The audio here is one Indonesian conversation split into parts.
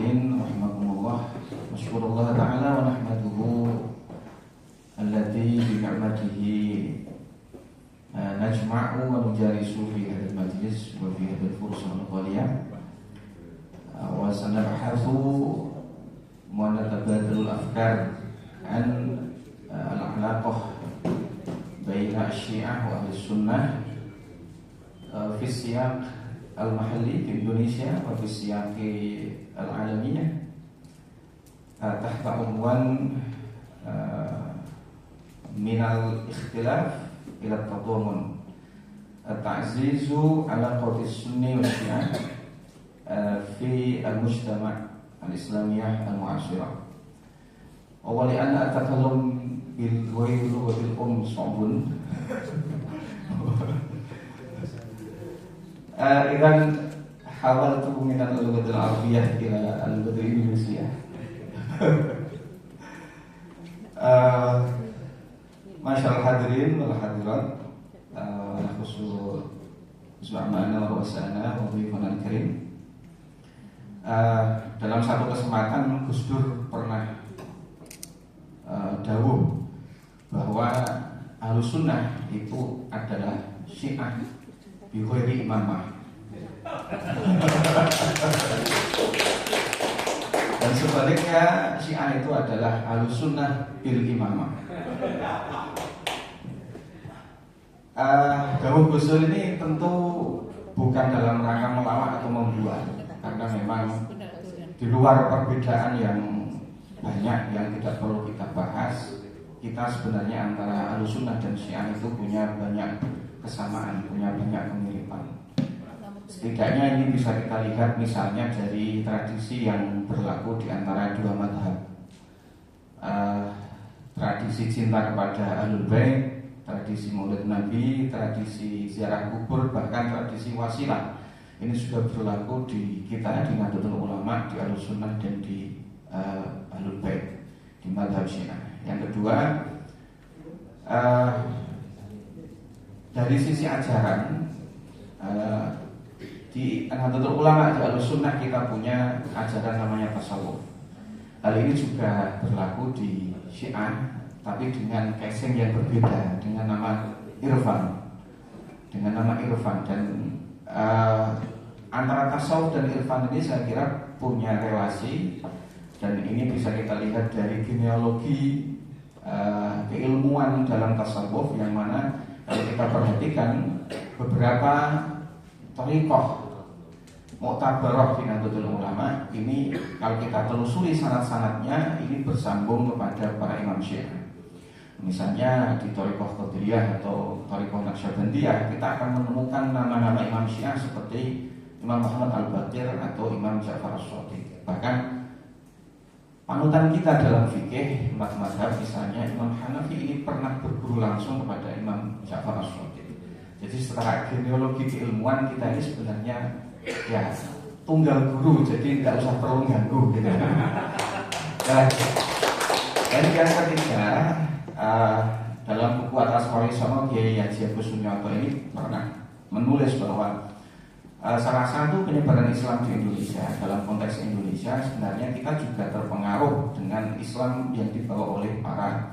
hadirin rahimakumullah, masykurullah ta'ala wa nahmaduhu alladhi bi ni'matihi najma'u wa nujalisu fi hadal majlis wa fi hadal fursah al-ghaliyah wa sanabhathu wa natabadalul afkar an al-alaqah baina syiah wa ahli sunnah fi siyaq al-mahalli di Indonesia wa fi siyaq al-alamiyah tahta unwan minal ikhtilaf ila tadamun ta'zizu ala qawli sunni wa syiah fi al-mujtama' al-islamiyah al-mu'asirah. Awali anna atakallam bil wail wa bil sabun idan hawaltu min al-lughat al-arabiyyah ila al-lughat al-indonesia. Masyaallah hadirin wal hadirat, khusus subhana wa wasana wa dhifan karim. Dalam satu kesempatan Gus Dur pernah dawuh bahwa Ahlus Sunnah itu adalah Syiah bi ghairi imamah. Dan sebaliknya Syiah itu adalah Ahlus Sunnah bil imamah. Dawuh Gus Dur ini tentu bukan dalam rangka melawak atau membuat, karena memang di luar perbedaan yang banyak yang tidak perlu kita bahas, kita sebenarnya antara Ahlus Sunnah dan Syiah itu punya banyak kesamaan, punya banyak kemiripan. Setidaknya ini bisa kita lihat misalnya dari tradisi yang berlaku di antara dua madhab. Tradisi cinta kepada Ahlul Bait, tradisi Maulid Nabi, tradisi ziarah kubur, bahkan tradisi wasilah. Ini sudah berlaku di kita, di Nahdlatul Ulama, di Ahlus Sunnah dan di Ahlul Bait, di madhab Syiah. Yang kedua, dari sisi ajaran, di Nahdlatul Ulama, di Ahlus Sunnah kita punya ajaran namanya tasawuf. Hal ini juga berlaku di Syiah, tapi dengan casing yang berbeda, dengan nama irfan, dan antara tasawuf dan irfan ini saya kira punya relasi, dan ini bisa kita lihat dari genealogi keilmuan dalam tasawuf, yang mana kalau kita perhatikan beberapa thariqah Mu'tabarah di Nahdlatul Ulama ini, kalau kita telusuri sanad-sanadnya, ini bersambung kepada para imam Syiah. Misalnya di Thariqah Qadiriyah atau Thariqah Naqsyabandiyah, kita akan menemukan nama-nama imam Syiah seperti Imam Muhammad Al-Baqir atau Imam Ja'far As-Shadiq. Bahkan panutan kita dalam fikih empat mazhab, misalnya Imam Hanafi ini pernah berguru langsung kepada Imam Ja'far As-Shadiq. Jadi secara genealogi keilmuan kita ini sebenarnya ya tunggal guru, jadi tidak usah perlu ganggu gitu. Dan yang ketiga, dalam buku Atas Warisono Kiai Haji Agus Sunyarto ini pernah menulis bahwa salah satu penyebaran Islam di Indonesia, dalam konteks Indonesia, sebenarnya kita juga terpengaruh dengan Islam yang dibawa oleh para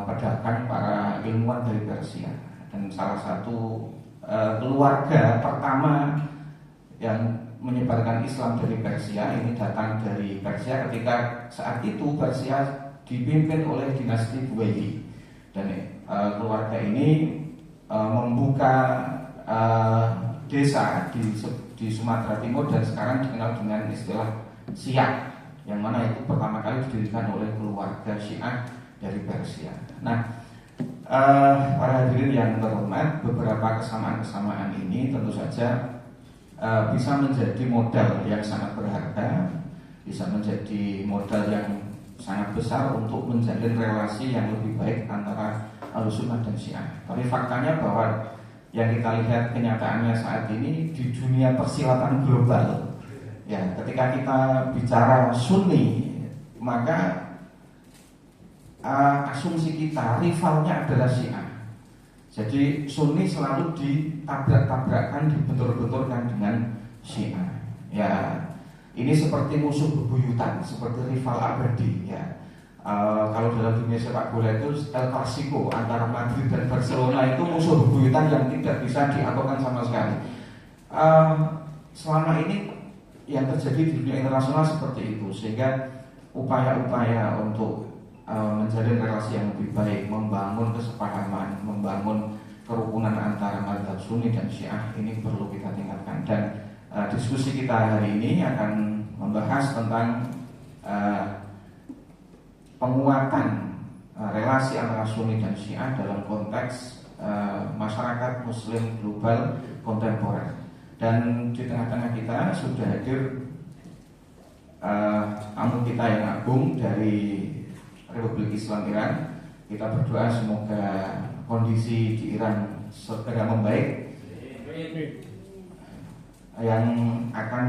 pedagang, para ilmuwan dari Persia. Dan salah satu keluarga pertama yang menyebarkan Islam dari Persia ini datang dari Persia ketika saat itu Persia dipimpin oleh dinasti Buwaili, dan keluarga ini membuka desa di Sumatera Timur dan sekarang dikenal dengan istilah Siak, yang mana itu pertama kali didirikan oleh keluarga Syiah dari Persia. Nah, para hadirin yang terhormat, beberapa kesamaan-kesamaan ini tentu saja bisa menjadi modal yang sangat berharga, bisa menjadi modal yang sangat besar untuk menjalin relasi yang lebih baik antara Ahlus Sunnah dan Syiah. Tapi faktanya bahwa yang kita lihat kenyataannya saat ini di dunia persilatan global, ya, ketika kita bicara Sunni, maka asumsi kita rivalnya adalah Syiah. Jadi Sunni selalu ditabrak-tabrakkan, dibentur-benturkan dengan Syiah. Ya, ini seperti musuh bebuyutan, seperti rival abadi ya. Kalau dalam dunia sepak bola itu El Clasico antara Madrid dan Barcelona itu musuh bebuyutan yang tidak bisa diaturkan sama sekali. Selama ini yang terjadi di dunia internasional seperti itu, sehingga upaya-upaya untuk menjalin relasi yang lebih baik, membangun kesepahaman, membangun kerukunan antara mazhab Sunni dan Syiah ini perlu kita tingkatkan. Dan diskusi kita hari ini akan membahas tentang penguatan relasi antara Sunni dan Syiah dalam konteks masyarakat Muslim global kontemporer. Dan di tengah-tengah kita sudah hadir tamu kita yang agung dari Republik Islam Iran. Kita berdoa semoga kondisi di Iran segera membaik. Yang akan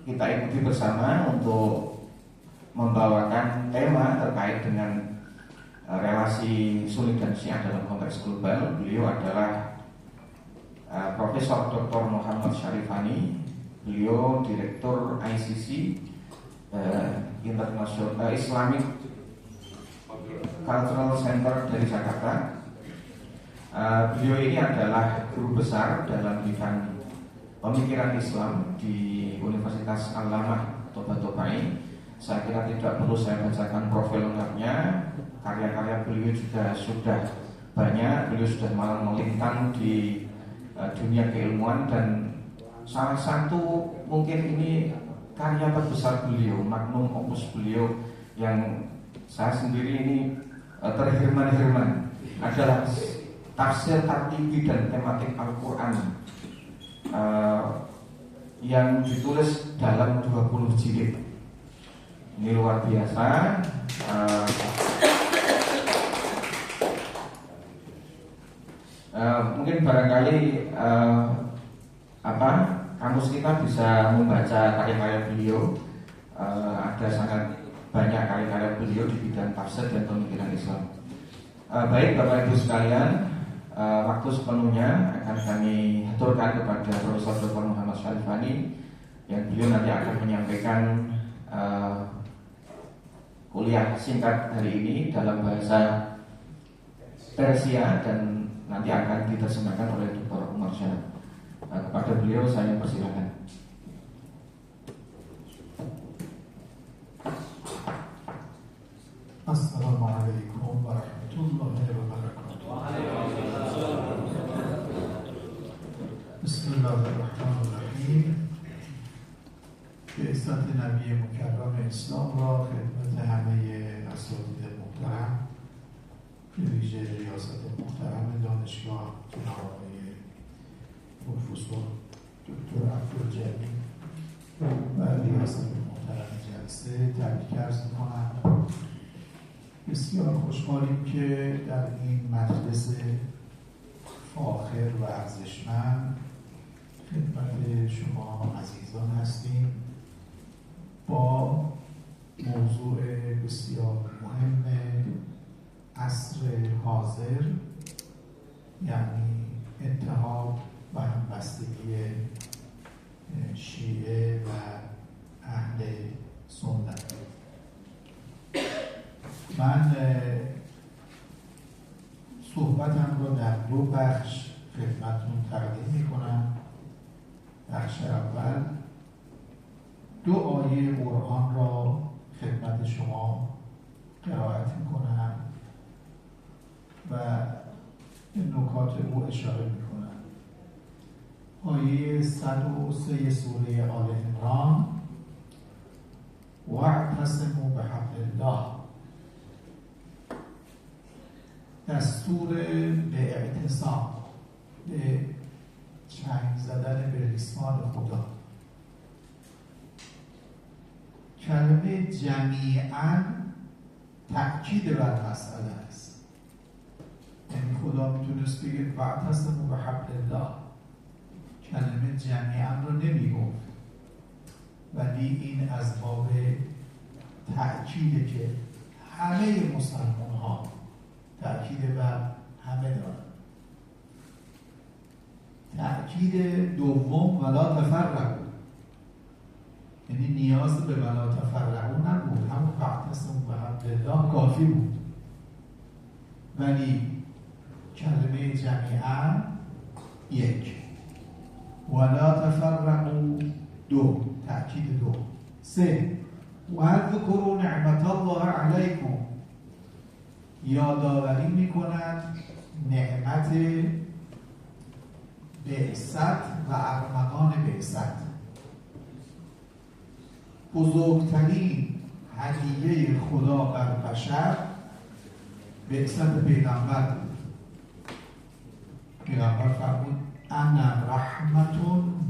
kita ikuti bersama untuk membawakan tema terkait dengan relasi Sunni dan Syiah dalam konteks global. Beliau adalah Profesor Dr. Muhammad Syarifani. Beliau Direktur ICC International Islamic Cultural Center dari Jakarta. Beliau ini adalah guru besar dalam bidang pemikiran Islam di Universitas Al-Lamah Toba-Tobai. Saya kira tidak perlu saya bacakan profil lengkapnya. Karya-karya beliau juga sudah banyak. Beliau sudah malang melintang di dunia keilmuan, dan salah satu mungkin ini karya terbesar beliau, magnum opus beliau yang saya sendiri ini terhirman-hirman adalah tafsir tartibi dan tematik Al-Quran yang ditulis dalam 20 jilid. Ini luar biasa. Mungkin barangkali kamus kita bisa membaca karya-karya beliau. Ada sangat banyak karya-karya beliau di bidang tafsir dan pemikiran Islam. Baik Bapak Ibu sekalian, waktu sepenuhnya akan kami aturkan kepada Profesor Dr. Muhammad Syarifani, yang beliau nanti akan menyampaikan kuliah singkat hari ini dalam bahasa Persia, dan nanti akan diterjemahkan oleh Dr. Umar Syarif. Kepada beliau saya persilakan. Assalamualaikum warahmatullahi wabarakatuh. Bismillahirrahmanirrahim. بعثت نبی مکرم اسلام را خدمت همه اساتید محترم، به ویژه ریاست محترم دانشگاه جناب آقای پروفسور دکتر عبدالجلیل و ریاست محترم جلسه تبریک عرض می‌کنم. بسیار خوشحالیم که در این مجلس فاخر و ارزشمند خدمت شما عزیزان هستیم با موضوع بسیار مهم عصر حاضر، یعنی اتحاد و همبستگی شیعه و اهل سنت. من صحبتم رو در دو بخش خدمتتون تقدیم میکنم. بخش اول دو آیه قرآن را خدمت شما قرائت میکنم و به نکات او اشاره میکنم. آیه 103 سوره آل عمران: واعتصموا بحبل الله، دستور به اعتصام، به چنگ زدن به ریسمان خدا. کلمه جمیعاً تأکید بر مسئله است. یعنی خدا میتونست بگه واعتصموا بحبل الله، کلمه جمیعاً رو نمیگفت، ولی این از باب تأکیده که همه مسلمان ها، تأکید بر همه دارن. تأکید دوم ولا تفرقوا، یعنی نیاز به ولا تفرقوا نبود، همون واعتصموا بحبل الله کافی بود. ولی کلمه جمیعا یک، ولا تفرقوا دو، تأکید دو. سه، واذکروا نعمت الله علیکم، یادآوری میکند نعمت بعثت و ارمغان بعثت. بزرگترین هدیه خدا بر بشر بعثت پیغمبر بود. پیغمبر فرمود انا رحمت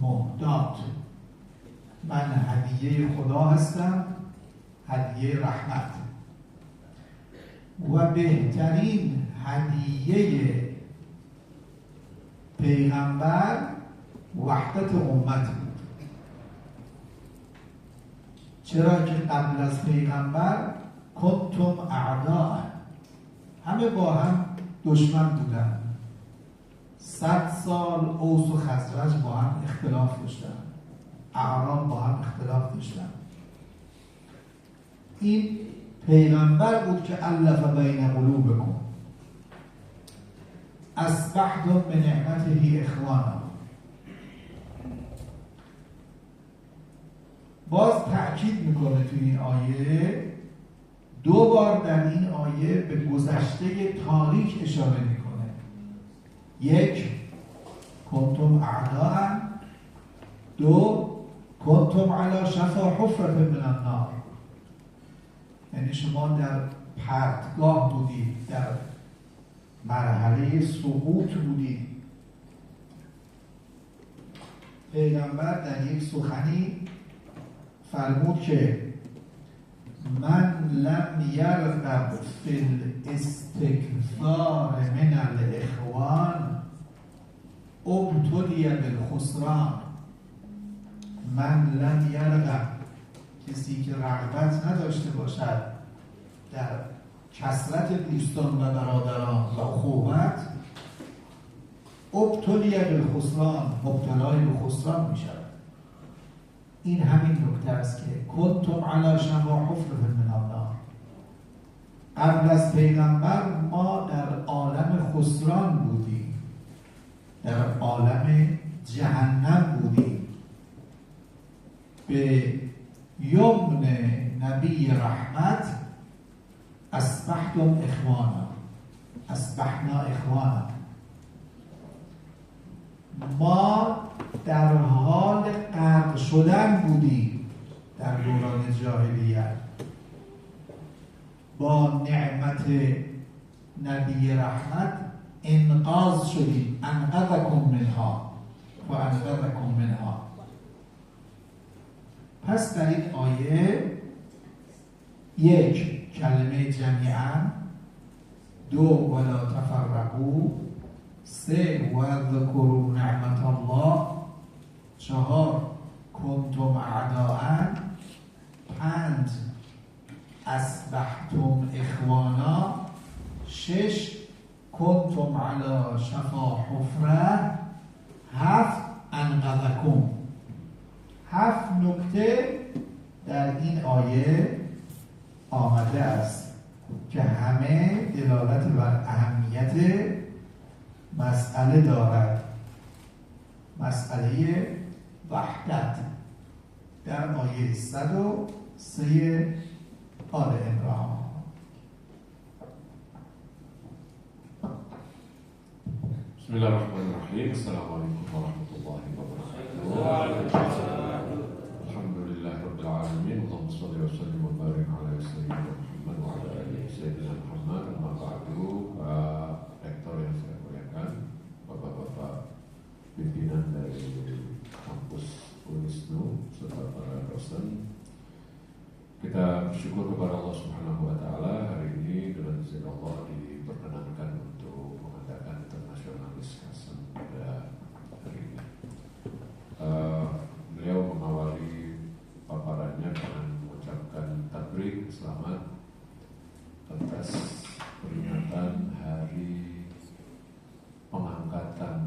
مهدات، من هدیه خدا هستم، هدیه رحمت. و بهترین هدیه پیغمبر وحدت امت بود. چرا که قبل از پیغمبر کنتم اعداء، همه با هم دشمن بودن. 100 سال اوس و خزرج با هم اختلاف داشتن، اعراب با هم اختلاف داشتن. این پیغمبر بود که الف بین قلوبکم اصبحتم بنعمته اخوانا. باز تأکید میکنه تو این آیه، دو بار در این آیه به گذشته تاریک اشاره میکنه. یک، کنتم اعداء، دو، کنتم علی شفا حفرة من النار، یعنی شما در پرتگاه بودید، در مرحله سقوط بودید. پیغمبر در یک سخنی فرمود که من لم یرغب فی الاستکثار من الاخوان ابتلی بالخسران. من لم یرغب، کسی که رغبت نداشته باشد در کثرت دوستان و برادران و اخوت، ابتلی بالخسران، مبتلای به خسران می شود. این همین نکته است که کنتم علی شفا حفرة من النار. قبل از پیغمبر ما در عالم خسران بودیم، در عالم جهنم بودیم. به یمن نبی رحمت اصبحتم اخوانا، اصبحنا اخوانا. ما در حال غرق شدن بودیم در دوران جاهلیت، با نعمت نبی رحمت انقاذ شدیم. انقذکم منها و انقذکم منها. پس در این آیه یک، کلمه جمیعا، دو، ولا تفرقوا، سه، واذکروا نعمت الله، چهار، کنتم اعداء، پنج، اصبحتم اخوانا، شش، کنتم علی شفا حفره، هفت، انقذکم. 7 نکته در این آیه آمده است که همه دلالت بر اهمیت مسئله دارد. مسئله وحدت در آیه 103 آل عمران. بسم الله الرحمن الرحيم. السلام عليكم ورحمة الله وبركاته. الحمد لله رب العالمين. اللهم صل وسلم وبارك على سيدنا محمد وعلى آله سيدنا محمد. Amma ba'du. Rektor yang saya muliakan, Bapak-bapak pimpinan dari kampus Unisnu serta para dosen, kita bersyukur kepada Allah Subhanahu wa taala hari ini dengan izin Allah diperkenankan untuk mengadakan internasionalis Kasem pada hari ini. Beliau mengawali paparannya dengan mengucapkan tabrik, selamat atas peringatan hari pengangkatan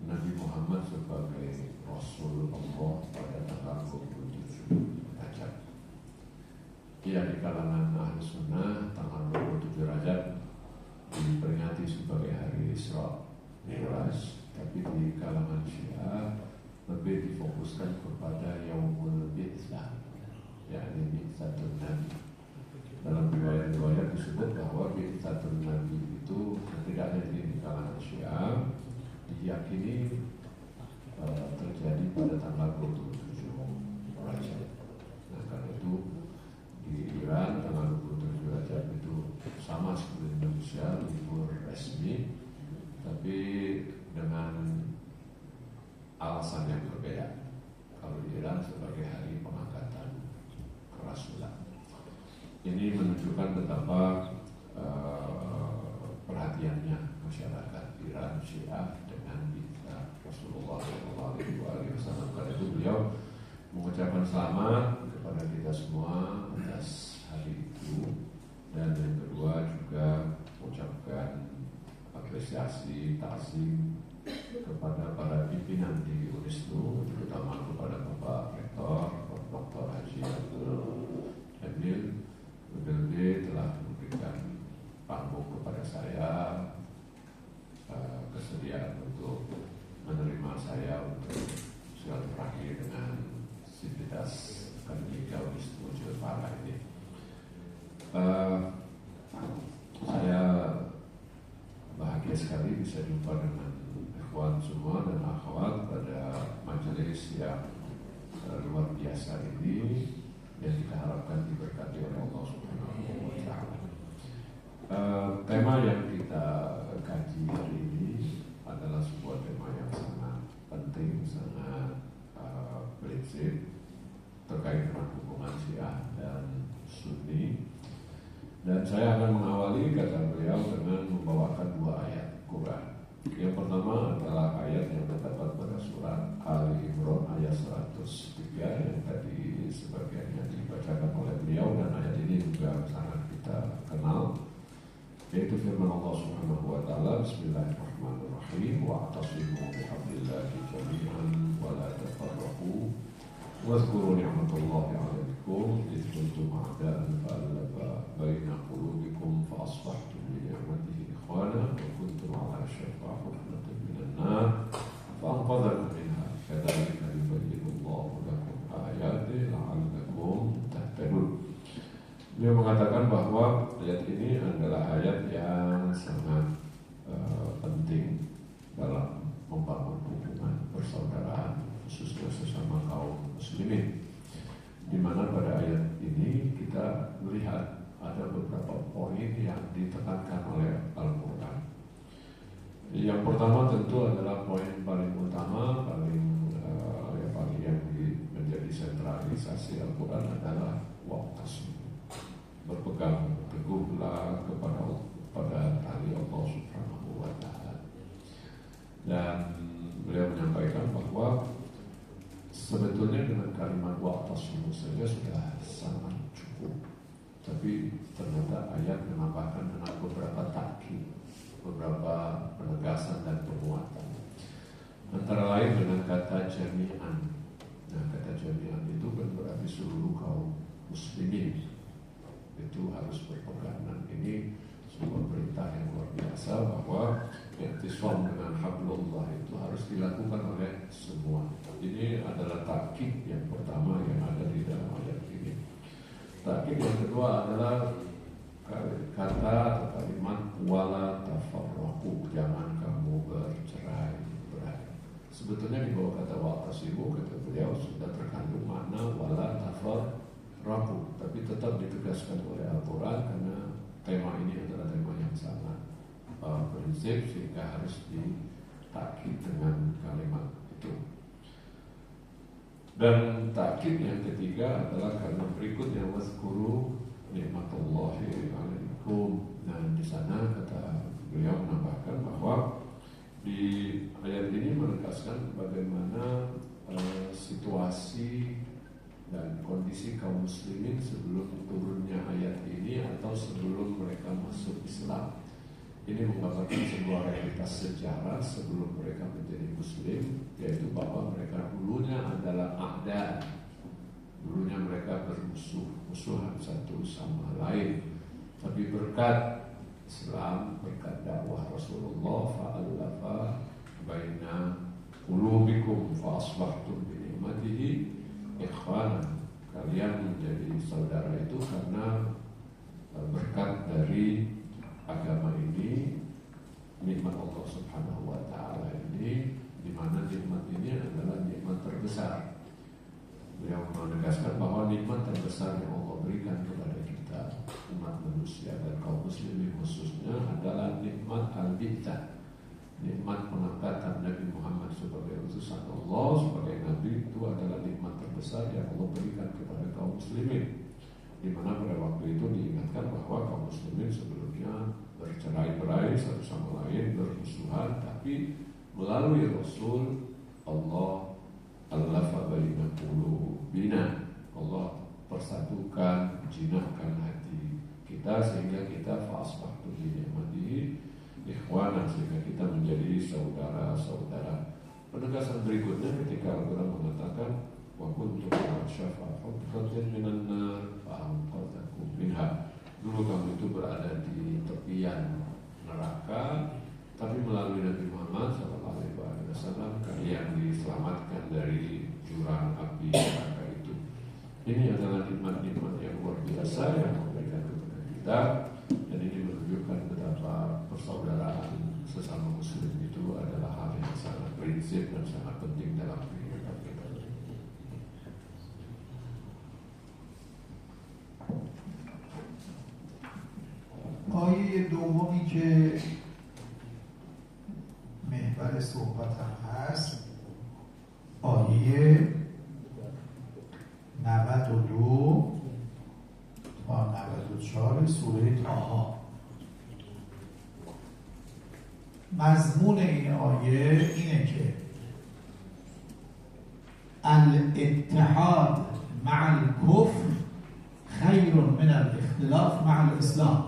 Nabi Muhammad sebagai Rasul Allah pada tanggal 27 Ya, di kalangan ahli sunnah tanggal 27 Rajab diperingati sebagai hari Isra Mi'raj, tapi di kalangan Syiah lebih difokuskan kepada Yaumul Bi'tsah, yakni Bi'tsatun Nabi. Dalam riwayat-riwayat disebut bahwa Bi'tsatun Nabi itu tidak hanya di kalangan Syiah diyakini terjadi pada tanggal 27 Rajab. Nah, karena itu di Iran tanggal 27 Rajab itu sama seperti Indonesia, libur resmi, tapi dengan alasan yang berbeda. Kalau di Iran sebagai hari pengangkatan Rasulullah. Ini menunjukkan betapa perhatiannya masyarakat Iran Syiah dengan bid'ah Rasulullah SAW. Karena itu beliau mengucapkan selamat kepada kita semua atas hari itu, dan yang kedua juga mengucapkan apresiasi, takzim kepada para pimpinan di UNISNU, terutama kepada Bapak Rektor, Dr. Haji Abdul Jamil BLB telah memberikan panggung kepada saya, kesediaan untuk menerima saya untuk silaturahmi dengan sivitas Akademika UNISNU Jepara ini. Saya bahagia sekali bisa jumpa dengan ikhwan semua dan akhwat pada majelis yang luar biasa ini, yang kita harapkan diberkati oleh Allah Subhanahu wa Ta'ala. Tema yang kita kaji hari ini adalah sebuah tema yang sangat penting, sangat prinsip terkait dengan hubungan Syiah dan Sunni. Dan saya akan mengawali kata beliau dengan membawakan dua ayat Quran. Yang pertama adalah ayat yang terdapat pada surat Ali Imran ayat 103 yang tadi sebagiannya dibacakan oleh beliau, dan ayat ini juga sangat kita kenal, yaitu firman Allah Subhanahu wa Ta'ala, Bismillahirrahmanirrahim, wa'tasimu bihablillahi jami'an wa la tafarraqu واذكروا نعمة الله عليكم إذ كنتم أعداء فألف بين قلوبكم فأصبحتم بنعمته إخوانا وكنتم على شفا حفرة من النار فأنقذكم منها كذلك يبين الله لكم آياته لعلكم تهتدون. Dia mengatakan bahwa ayat ini adalah ayat yang sangat penting dalam membangun hubungan persaudaraan khususnya sesama kaum muslimin, di mana pada ayat ini kita melihat ada beberapa poin yang ditekankan oleh Al-Quran. Yang pertama tentu adalah poin paling utama, paling yang menjadi sentralisasi Al-Quran adalah waqtas, berpegang teguhlah kepada tali Allah Subhanahu wa Ta'ala. Dan beliau menyampaikan bahwa sebetulnya dengan kalimat wa'tasimu saja sudah sangat cukup, tapi ternyata ayat menambahkan dengan beberapa takkid, beberapa penegasan dan penguatan. Antara lain dengan kata jami'an. Nah, kata jami'an itu kan berarti seluruh kaum muslimin itu harus berpegang. Dan ini sebuah perintah yang luar biasa bahwa i'tisam dengan hablullah itu harus dilakukan oleh semua. Ini adalah takkid yang pertama yang ada di dalam ayat ini. Takkid yang kedua adalah kata atau kalimat wala tafarraqu, jangan kamu bercerai-berai. Sebetulnya di bawah kata wa'tasimu, kata beliau, sudah terkandung makna wala tafarraqu, tapi tetap ditegaskan oleh Al-Quran karena tema ini adalah tema yang sangat prinsip sehingga harus ditakkid dengan kalimat itu. Dan takkid yang ketiga adalah kalimat berikutnya, wazkuru nikmatullahi alaikum. Nah, di sana kata beliau menambahkan bahwa di ayat ini menegaskan bagaimana situasi dan kondisi kaum muslimin sebelum turunnya ayat ini atau sebelum mereka masuk Islam. Ini menggambarkan sebuah realitas sejarah sebelum mereka menjadi muslim, yaitu bahwa mereka dulunya adalah a'da, dulunya mereka bermusuhan satu satu sama lain. Tapi berkat Islam, berkat dakwah Rasulullah, fa'allafa baina qulubikum fa asbahtum bi ni'matihi ikhwanan. Kalian menjadi saudara itu karena berkat dari agama ini, nikmat Allah Subhanahu wa taala ini, di mana nikmat ini adalah nikmat terbesar. Beliau menegaskan bahwa nikmat terbesar yang Allah berikan kepada kita umat manusia dan kaum muslimin khususnya adalah nikmat al-bid'ah, nikmat pengangkatan Nabi Muhammad sebagai utusan Allah, sebagai Nabi. Itu adalah nikmat terbesar yang Allah berikan kepada kaum muslimin, di mana pada waktu itu diingatkan bahwa kaum muslimin sebelumnya bercerai-berai satu sama lain, bermusuhan, tapi melalui Rasul Allah allafa baina qulubina, Allah persatukan, jinahkan hati kita sehingga kita fa'asbahtu bi ni'matihi ikhwana, sehingga kita menjadi saudara-saudara. Penegasan berikutnya ketika Al-Quran mengatakan wa kuntum ala syafa hufratin minan nar fa anqadhakum minha. Dulu kamu itu berada di tepian neraka, tapi melalui Nabi Muhammad SAW kalian diselamatkan dari jurang api neraka itu. Ini adalah nikmat-nikmat yang luar biasa yang memberikan kepada kita, dan ini menunjukkan betapa persaudaraan sesama muslim itu adalah hal yang sangat prinsip dan sangat penting dalam kehidupan kita. آیه دومی که محور صحبتم هست آیه 92 تا 94 سوره طه. مضمون این آیه اینه که الاتحاد مع الكفر خیر من الاختلاف مع الاسلام.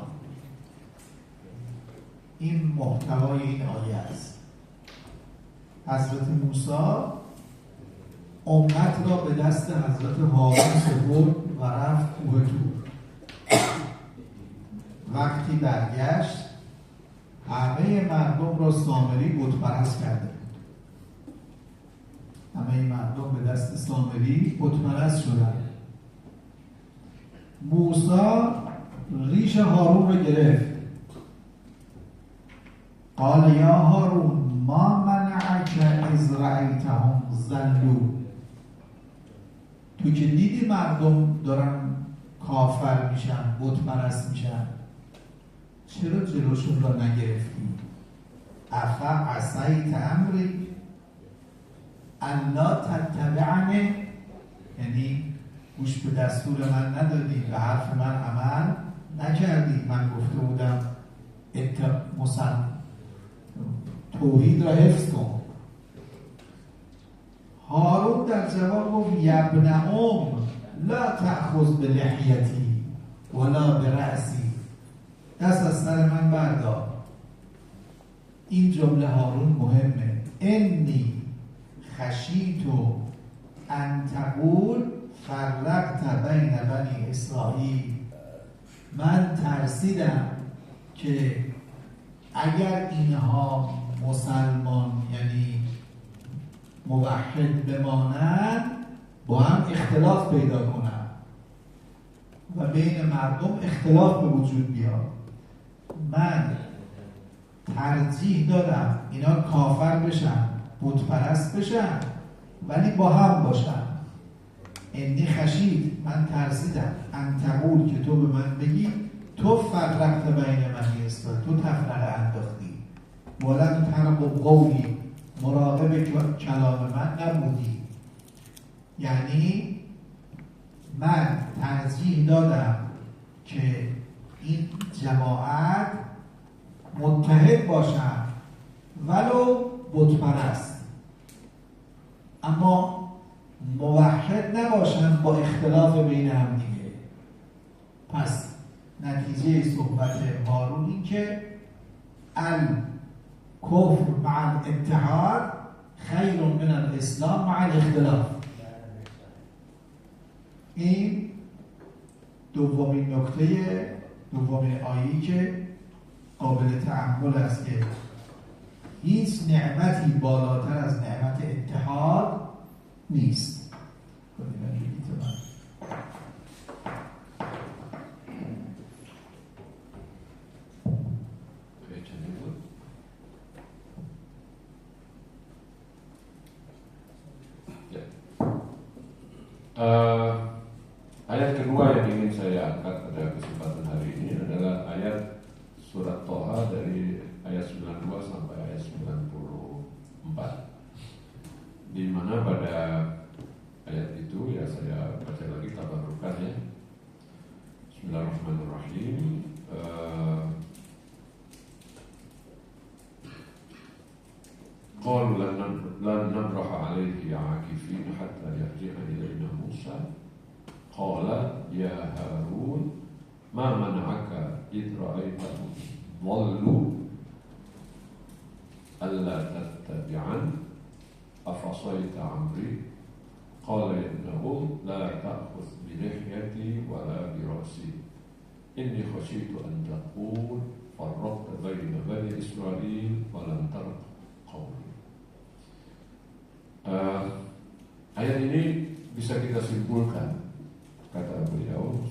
این محتوای این آیه است. حضرت موسی امت را به دست حضرت هارون سپرد و رفت کوه طور. وقتی برگشت همه مردم را سامری بتپرست کرده بود. همه مردم به دست سامری بتپرست شدند. موسی ریش هارون را گرفت. قال یا هارون ما منعک اذ رأیتهم ضلوا. تو که دیدی مردم دارن کافر میشن، بت پرست میشن، چرا جلوشون را نگرفتی؟ افا عصیت امری الا تتبعنی، یعنی گوش به دستور من ندادی، به حرف من عمل نکردی. من گفته بودم توحید را حفظ کن. هارون در جواب گفت یبن ام لا تأخذ بلحیتی ولا برأسی. دست از سر من بردار. این جمله هارون مهمه. انی خشیت ان تقول فرقت بین بنی اسرائیل. من ترسیدم که اگر اینها مسلمان یعنی موحد بمانند با هم اختلاف پیدا کنند و بین مردم اختلاف به وجود بیاد. من ترجیح دادم اینا کافر بشن، بت پرست بشن، ولی با هم باشن. انی خشید، من ترسیدم ان تقول که تو به من بگی تو فرقت بین بنی اسرائیل، تو تفرقه انداختی، ولن ترقب قولی، مراقب کلام من نبودی. یعنی من ترجیح دادم که این جماعت متحد باشن ولو بت پرست، اما موحد نباشن با اختلاف بین هم دیگه. پس نتیجه صحبت هارون این که الکفر مع الاتحاد خیر من الاسلام مع الاختلاف. این دومین آیه‌ای که قابل تأمل است که هیچ نعمتی بالاتر از نعمت اتحاد نیست. Ayat kedua yang ingin saya angkat pada kesempatan hari ini adalah ayat surat Toha dari ayat 92 sampai ayat 94, di mana pada ayat itu ya saya baca lagi tabarukan ya. Bismillahirrahmanirrahim. قالوا لن نبرح عليه عاكفين حتى يرجع إلينا موسى قال يا هارون ما منعك إذ رأيتهم ضلوا ألا تتبعن أفعصيت عمري قال إنه لا تأخذ بلحيتي ولا برأسي إني خشيت أن تقول فرقت بين بني إسرائيل ولم ترق قولي. Ayat ini bisa kita simpulkan, kata beliau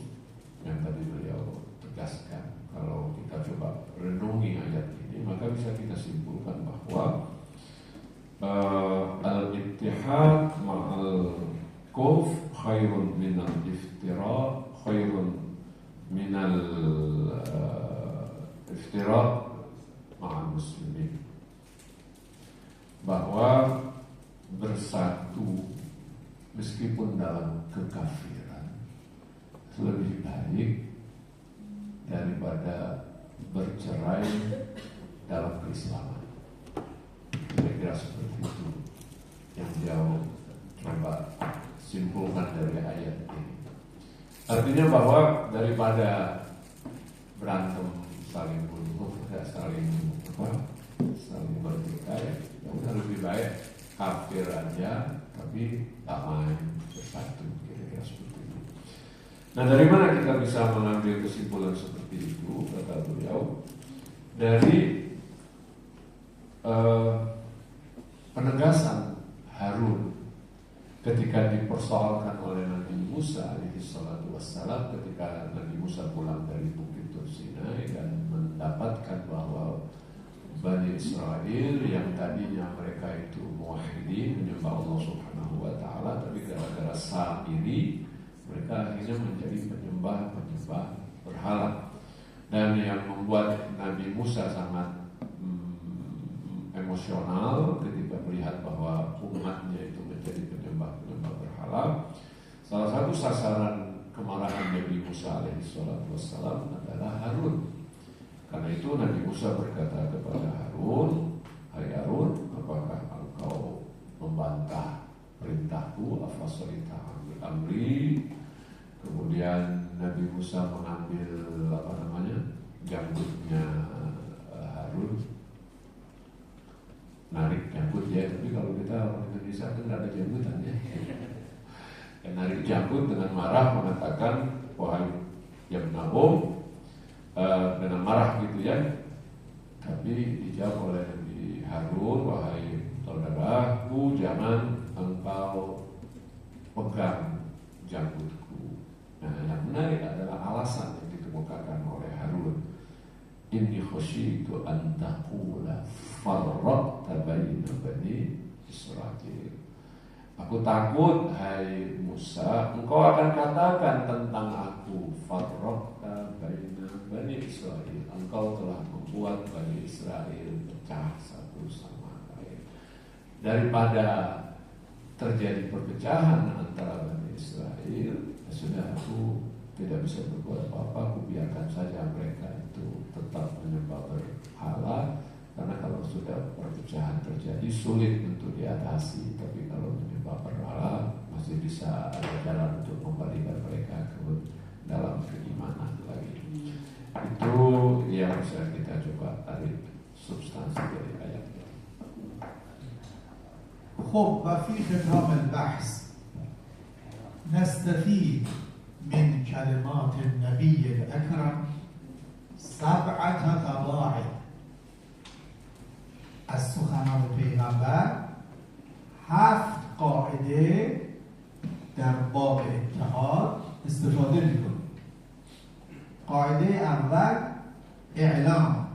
yang tadi beliau tegaskan, kalau kita coba renungi ayat ini maka bisa kita simpulkan bahwa al-ittihad ma'al kuf khairun minal iftira, khairun minal iftira ma'al muslimin, bahwa bersatu meskipun dalam kekafiran lebih baik daripada bercerai dalam keislaman. Kira-kira seperti itu yang jauh coba simpulkan dari ayat ini. Artinya bahwa daripada berantem saling bunuh, saling bertikai, ya udah lebih baik kafir aja tapi damai bersatu, kira-kira seperti itu. Nah, dari mana kita bisa mengambil kesimpulan seperti itu? Kata beliau, dari penegasan Harun ketika dipersoalkan oleh Nabi Musa alaihi salatu wassalam, ketika Nabi Musa pulang dari Bukit Tur Sinai dan mendapatkan bahwa Bani Israel yang tadinya mereka itu muwahhidin, menyembah Allah Subhanahu wa taala, tapi gara-gara sa'iri mereka akhirnya menjadi penyembah berhala. Dan yang membuat Nabi Musa sangat emosional ketika melihat bahwa umatnya itu menjadi penyembah berhala, salah satu sasaran kemarahan Nabi Musa alaihi salatu wassalam adalah Harun. Karena itu Nabi Musa berkata kepada Harun, "Hai Harun, apakah engkau membantah perintahku? Afasalita amri?" Kemudian Nabi Musa mengambil janggutnya Harun, narik janggut ya. Tapi kalau kita orang Indonesia itu tidak ada janggutan ya. Narik janggut dengan marah mengatakan, "Wahai Yabna dengan marah gitu ya." Tapi dijawab oleh Nabi Harun, "Wahai saudaraku, jangan engkau pegang janggutku." Nah, yang menarik adalah alasan yang dikemukakan oleh Harun. Inni khasyitu an taqula farraqta baina bani Israil. Aku takut, hai Musa, engkau akan katakan tentang aku, farraqta baina Bani Israel, engkau telah membuat Bani Israel pecah satu sama lain. Daripada terjadi perpecahan antara Bani Israel, ya sudah, aku tidak bisa berbuat apa-apa, aku biarkan saja mereka itu tetap menyembah berhala. Karena kalau sudah perpecahan terjadi sulit untuk diatasi, tapi kalau menyembah berhala masih bisa ada jalan untuk kembalikan mereka ke dalam keimanan lagi. Itu yang bisa kita coba tarik substansi dari ayat ini. خب و في ختام البحث نستفيد من کلمات النبی الاکرم 7 قواعد. از سخنان پیغمبر 7 قاعده در باب اتحاد استفاده میکنیم. قاعده اول اعلام.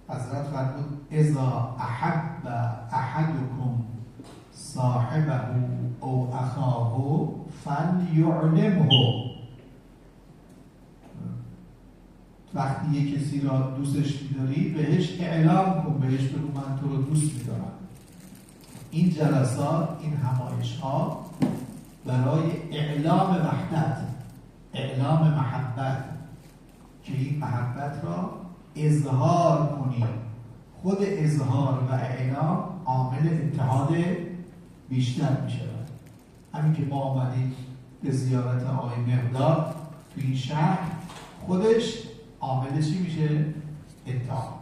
حضرت فرمود اذا احب احدكم صاحبه او اخاه فلیعلمه. وقتی یک کسی را دوستش می‌داری بهش اعلام کن، بهش بگو من تو رو دوست می‌دارم. این جلسات، این همایش‌ها برای اعلام وحدت، اعلام محبت، که این محبت را اظهار کنیم. خود اظهار و اعلام عامل اتحاد بیشتر می شود. همین که ما آمدیم به زیارت آقای مقداد تو این شهر، خودش عامل چی میشه؟ اتحاد.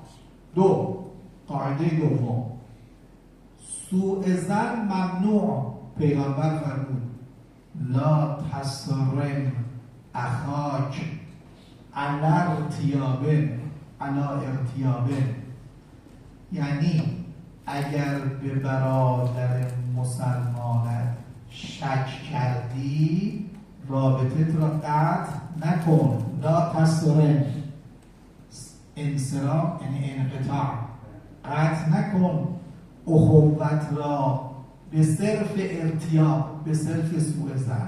2. قاعده دوم، سوء ظن ممنوع. پیغمبر فرمود لا تسرم اخاک علی ارتیابه. یعنی اگر به برادر مسلمانت شک کردی رابطت را قطع نکن. لا تسرم، انصراف یعنی انقطاع، قطع نکن اخوت را به صرف ارتیاب، به صرف سوء ظن.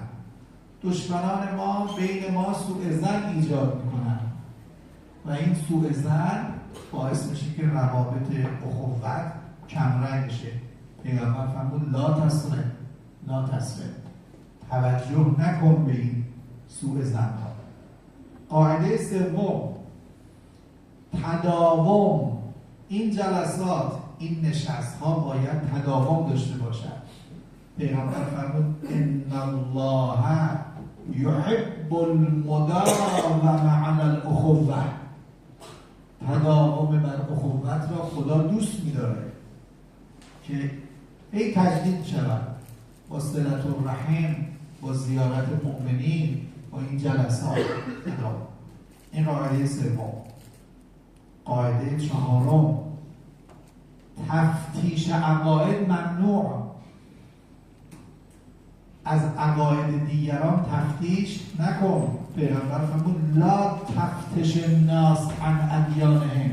دشمنان ما بین ما سوء ظن ایجاد میکنن و این سوء ظن باعث میشه که روابط اخوت کمرنگ شه. پیغمبر فرمود لا تسرم، لا تسرم، توجه نکن به این سوء ظن ها. قاعده سوم تداوم. این جلسات، این نشست ها باید تداوم داشته باشد. پیغمبر فرمود ان الله یحب المداومه علی الاخوه. تداوم بر اخوت را خدا دوست می‌داره که ای تجدید شود با صلة الرحم، با زیارت مؤمنین، با این جلسات. این قاعده سوم. قاعده چهارم تفتیش عقاید ممنوع. از عقاید دیگران تفتیش نکن. پیغمبر فرمود لا تفتش الناس عن ادیانهم.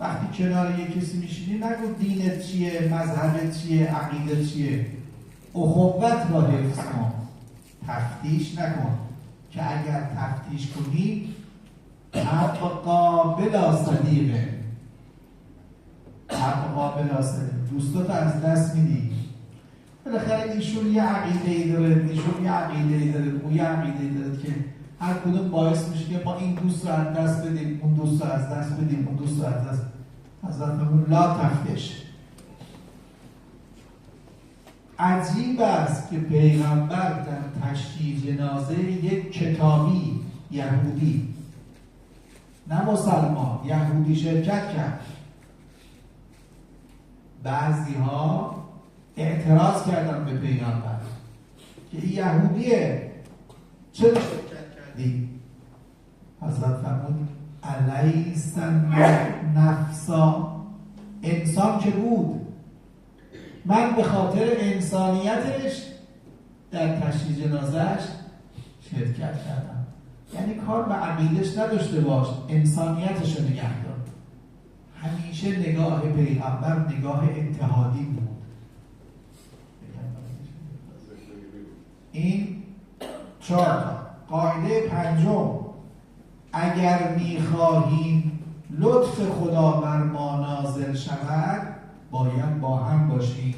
وقتی کنار یک کسی میشینی نگو دینت چیه، مذهبت چیه، عقیدت چیه. اخوت را حفظ کن، تفتیش نکن. که اگر تفتیش کنی ابقا بلا صدیقه، ابقا بلا صدیقه، دوستات از دست میدی. بالاخره ایشون یه عقیده‌ای داره، ایشون یه عقیده‌ای داره، اون یه عقیده‌ای داره که هر کدوم باعث میشه که ما این دوست رو از دست بدیم، اون دوست رو از دست بدیم، اون دوست رو از دست. حضرت فرمود لا تفتش. عجیب است که پیغمبر در تشییع جنازه یک کتابی یهودی، نه مسلمان، یهودی شرکت کرد. بعضی ها اعتراض کردن به پیغمبر که این یهودیه، چرا شرکت کردی؟ حضرت فرمود الیس نفسا، انسان که بود، من به خاطر انسانیتش در تشییع جنازهش شرکت کردم. یعنی کار به عقیدش نداشته باش، انسانیتش رو نگه دار. همیشه نگاه پیغمبر نگاه اتحادی بود. این 4. قاعده 5، اگر میخواهیم لطف خدا بر ما نازل شود باید با هم باشیم.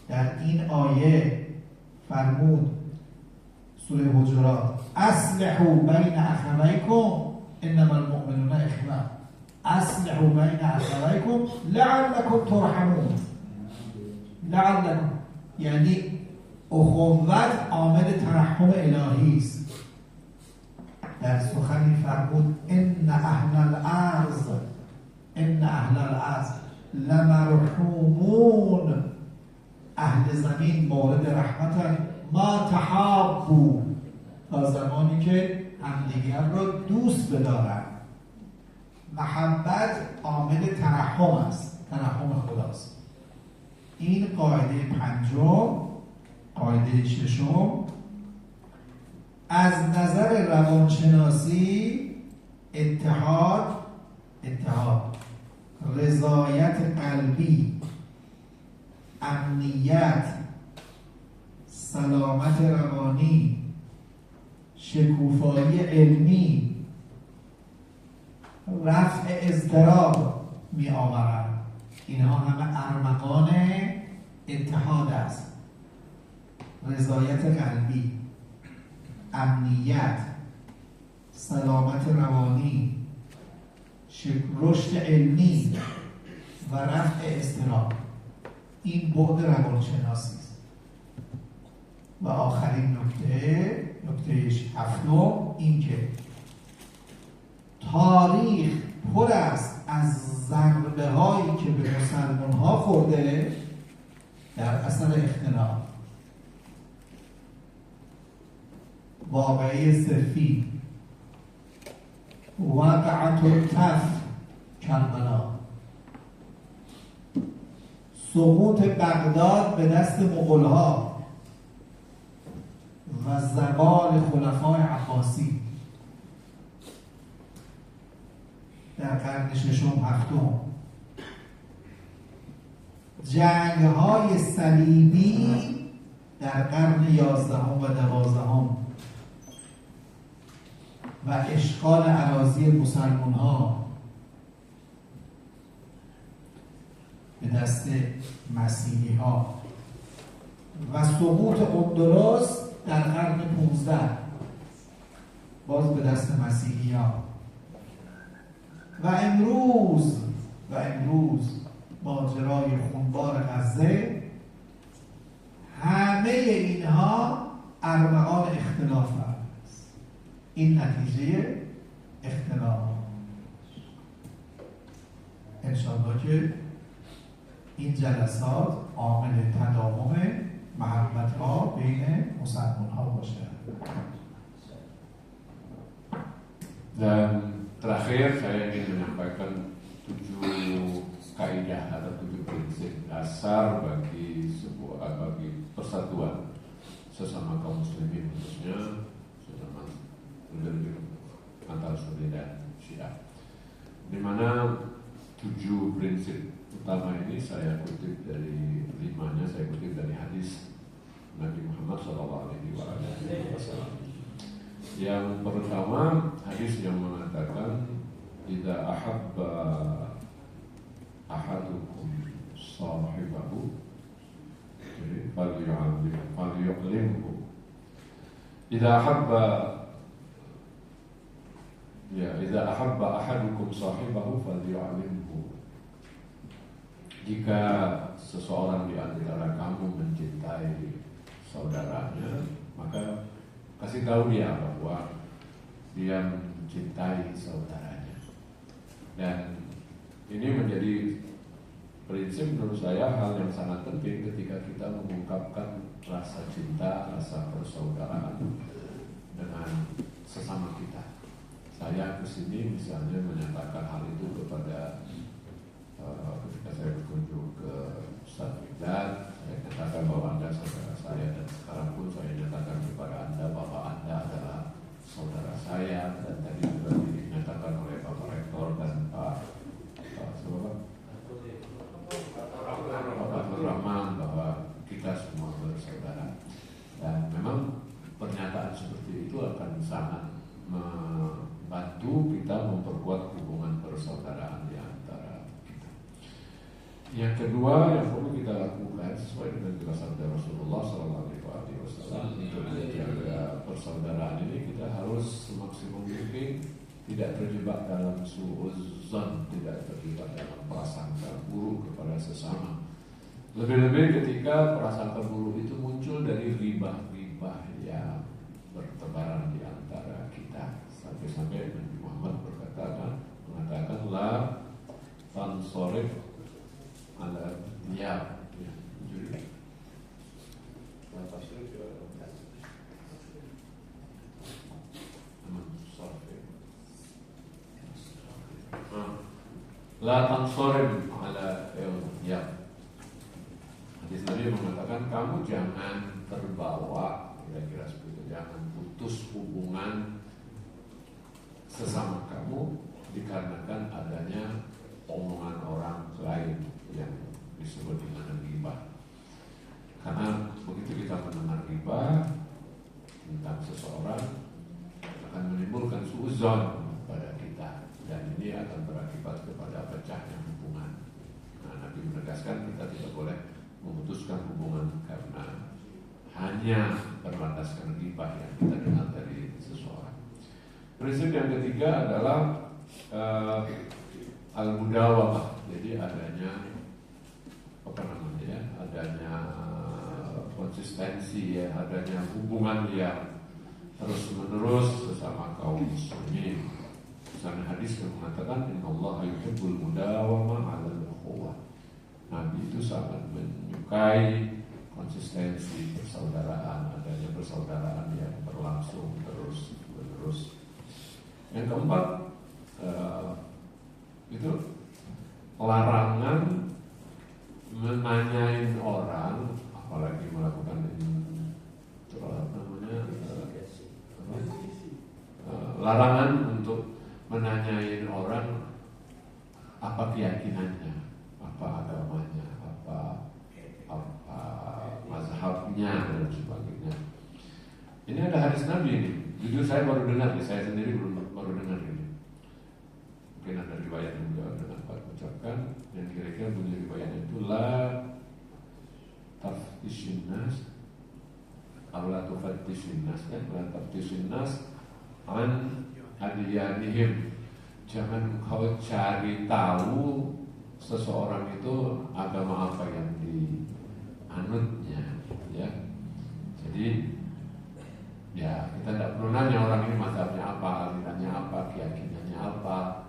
در این آیه فرمود سوره حجرات اصلحوا بین اخویکم انما المؤمنون اخوه، اصلحوا بین اخویکم لعلکم ترحمون. لعلکم یعنی اخوت عامل ترحم الهی است. در سخنی فرمود ان اهل الارض لمرحومون. اهل زمین مورد رحمتن ما تحابا تحابوا، تا زمانی که همدیگر را دوست بدارند. محبت عامل ترحم است، ترحم خداست. این قاعده پنجم. قاعده ششم، از نظر روانشناسی اتحاد، رضایت قلبی، امنیت، سلامت روانی، شکوفایی علمی، رفع اضطراب می آورند. اینها همه ارمغان اتحاد است. رضایت قلبی، امنیت، سلامت روانی، رشد علمی و رفع اضطراب. این بعد روانشناسی است. و آخرین نکته هفتم، این که تاریخ پر است از ضربه هایی که به مسلمان ها خورده در اثر اختلاف. واقعه صفی، وقعت الکف، کربلا، سقوط بغداد به دست مغول‌ها و زوال خلفای عباسی در قرن ششم هفتم، جنگ‌های صلیبی در قرن 11 و 12 و اشغال اراضی مسلمان‌ها به دست مسیحی‌ها و سقوط اندلس در قرن 15 باز به دست مسیحی‌ها و امروز ماجرای خونبار غزه. همه اینها ارمغان اختلاف است. این نتیجه اختلاف. انشاءالله که این جلسات عامل تداوم محبت ها بین مسلمان ها باشه. Dan terakhir saya ingin menyampaikan 7 kaidah atau 7 prinsip dasar bagi persatuan sesama kaum muslimin, khususnya sesama antara Sunni dan Syiah. Di mana 7 prinsip utama ini saya kutip dari 5-nya saya kutip dari hadis Nabi Muhammad SAW. Yang pertama, hadis yang mengatakan idza ahabba ahadukum sahibahu falyu'limhu. Idza ahabba ahadukum sahibahu falyu'limhu. Jika seseorang di antara kamu mencintai saudaranya, maka kasih tahu dia bahwa dia mencintai saudaranya. Dan ini menjadi prinsip menurut saya hal yang sangat penting ketika kita mengungkapkan rasa cinta, rasa persaudaraan dengan sesama kita. Saya kesini misalnya menyatakan hal itu kepada ketika saya berkunjung ke Ustaz Miqdad, saya katakan bahwa Anda saudara saya, dan sekarang pun saya nyatakan kepada Anda bahwa Anda adalah saudara saya, dan tadi juga dinyatakan oleh Bapak Rektor dan Pak Rahman bahwa kita semua bersaudara. Dan memang pernyataan seperti itu akan sangat membantu kita memperkuat hubungan persaudaraan di antara kita. Yang kedua yang perlu kita lakukan sesuai dengan jelasan dari Rasulullah SAW untuk menjaga persaudaraan ini, kita harus semaksimal mungkin tidak terjebak dalam suudzon, tidak terjebak dalam prasangka buruk kepada sesama. Lebih-lebih ketika prasangka buruk itu muncul dari ribah-ribah yang bertebaran di antara kita. Sampai-sampai Nabi Muhammad mengatakan la tansorif ala diyab. La tansorim ala ya. Hadis Nabi mengatakan kamu jangan terbawa, kira-kira seperti itu, jangan putus hubungan sesama kamu dikarenakan adanya omongan orang lain yang disebut dengan ghibah. Karena begitu kita mendengar ghibah tentang seseorang akan menimbulkan suuzon pada kita, dan ini akan berakibat kepada pecahnya hubungan. Nah, Nabi menegaskan kita tidak boleh memutuskan hubungan karena hanya berlandaskan ghibah yang kita dengar dari seseorang. Prinsip yang ketiga adalah al-mudawamah. Jadi adanya adanya konsistensi, ya, adanya hubungan yang terus menerus sesama kaum muslimin. Misalnya hadis yang mengatakan innallaha yuhibbul mudawamah 'alal ukhuwah. Nabi itu sangat menyukai konsistensi persaudaraan, adanya persaudaraan yang berlangsung terus menerus. Yang keempat itu larangan menanyain orang, apalagi melakukan larangan untuk menanyain orang apa keyakinannya, apa agamanya, apa mazhabnya dan sebagainya. Ini ada hadis Nabi ini. Jujur saya baru dengar, saya sendiri baru dengar ini. Mungkin ada riwayat yang beliau dengan ucapkan yang kira-kira bunyi riwayatnya itu la taftishin nas atau la tufattishin nas, kan? La taftishin nas an adiyanihim. Jangan kau cari tahu seseorang itu agama apa yang dianutnya, ya. Jadi ya kita tidak perlu nanya orang ini mazhabnya apa, alirannya apa, keyakinannya apa.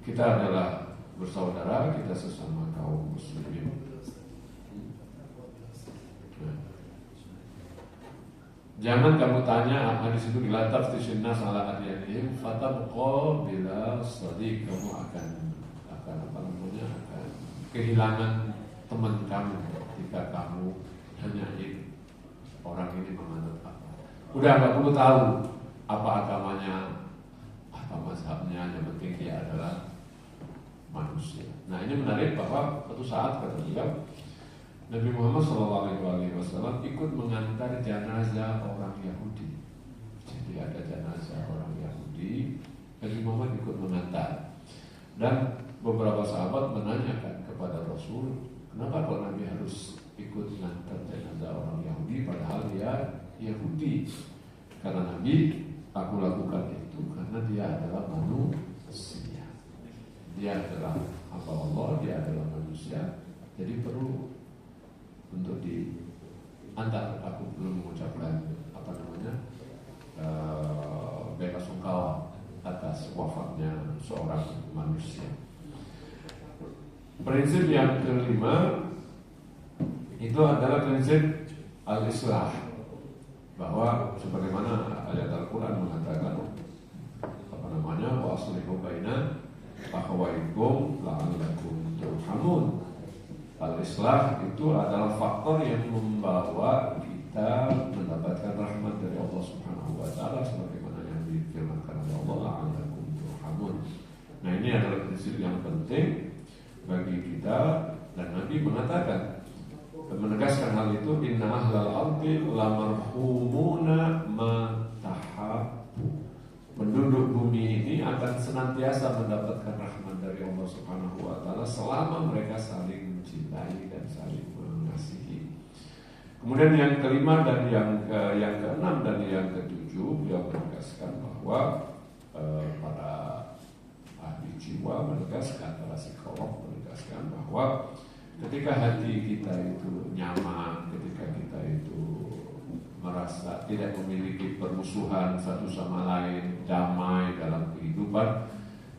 Kita adalah bersaudara, kita sesama kaum muslimin. Jangan kamu tanya hadis itu dilataf tisnas ala adiyanihim fatabqa bila sadiq, kamu akan kehilangan teman kamu ketika kamu nanyain orang ini menganut apa. Udah nggak perlu tahu apa agamanya, apa mazhabnya, yang penting dia adalah manusia. Nah, ini menarik bahwa suatu saat kata beliau Nabi Muhammad SAW ikut mengantar jenazah orang Yahudi. Jadi ada jenazah orang Yahudi, Nabi Muhammad ikut mengantar. Dan beberapa sahabat menanyakan kepada Rasul, kenapa kok Nabi harus ikut mengantar jenazah orang Yahudi padahal dia Yahudi? Karena Nabi, aku lakukan itu karena dia adalah manusia. Dia adalah hamba Allah, dia adalah manusia. Jadi perlu untuk diantar. Aku belum mengucapkan bela sungkawa atas wafatnya seorang manusia. Prinsip yang kelima itu adalah prinsip al-islah, bahwa sebagaimana ayat Al-Quran mengatakan wa aslihu baina akhawaykum la'allakum turhamun. Al-islah itu adalah faktor yang membawa kita mendapatkan rahmat dari Allah Subhanahu wa taala sebagaimana yang difirmankan oleh Allah la'allakum turhamun. Nah, ini adalah prinsip yang penting bagi kita, dan Nabi mengatakan, menegaskan hal itu, inna ahlal ardi lamarhumuna matahabbu. Penduduk bumi ini akan senantiasa mendapatkan rahmat dari Allah Subhanahu wa taala selama mereka saling mencintai dan saling mengasihi. Kemudian yang kelima dan yang keenam dan yang ketujuh, beliau menegaskan bahwa para ahli jiwa menegaskan, para psikolog menegaskan bahwa ketika hati kita itu nyaman, ketika kita itu merasa tidak memiliki permusuhan satu sama lain, damai dalam kehidupan,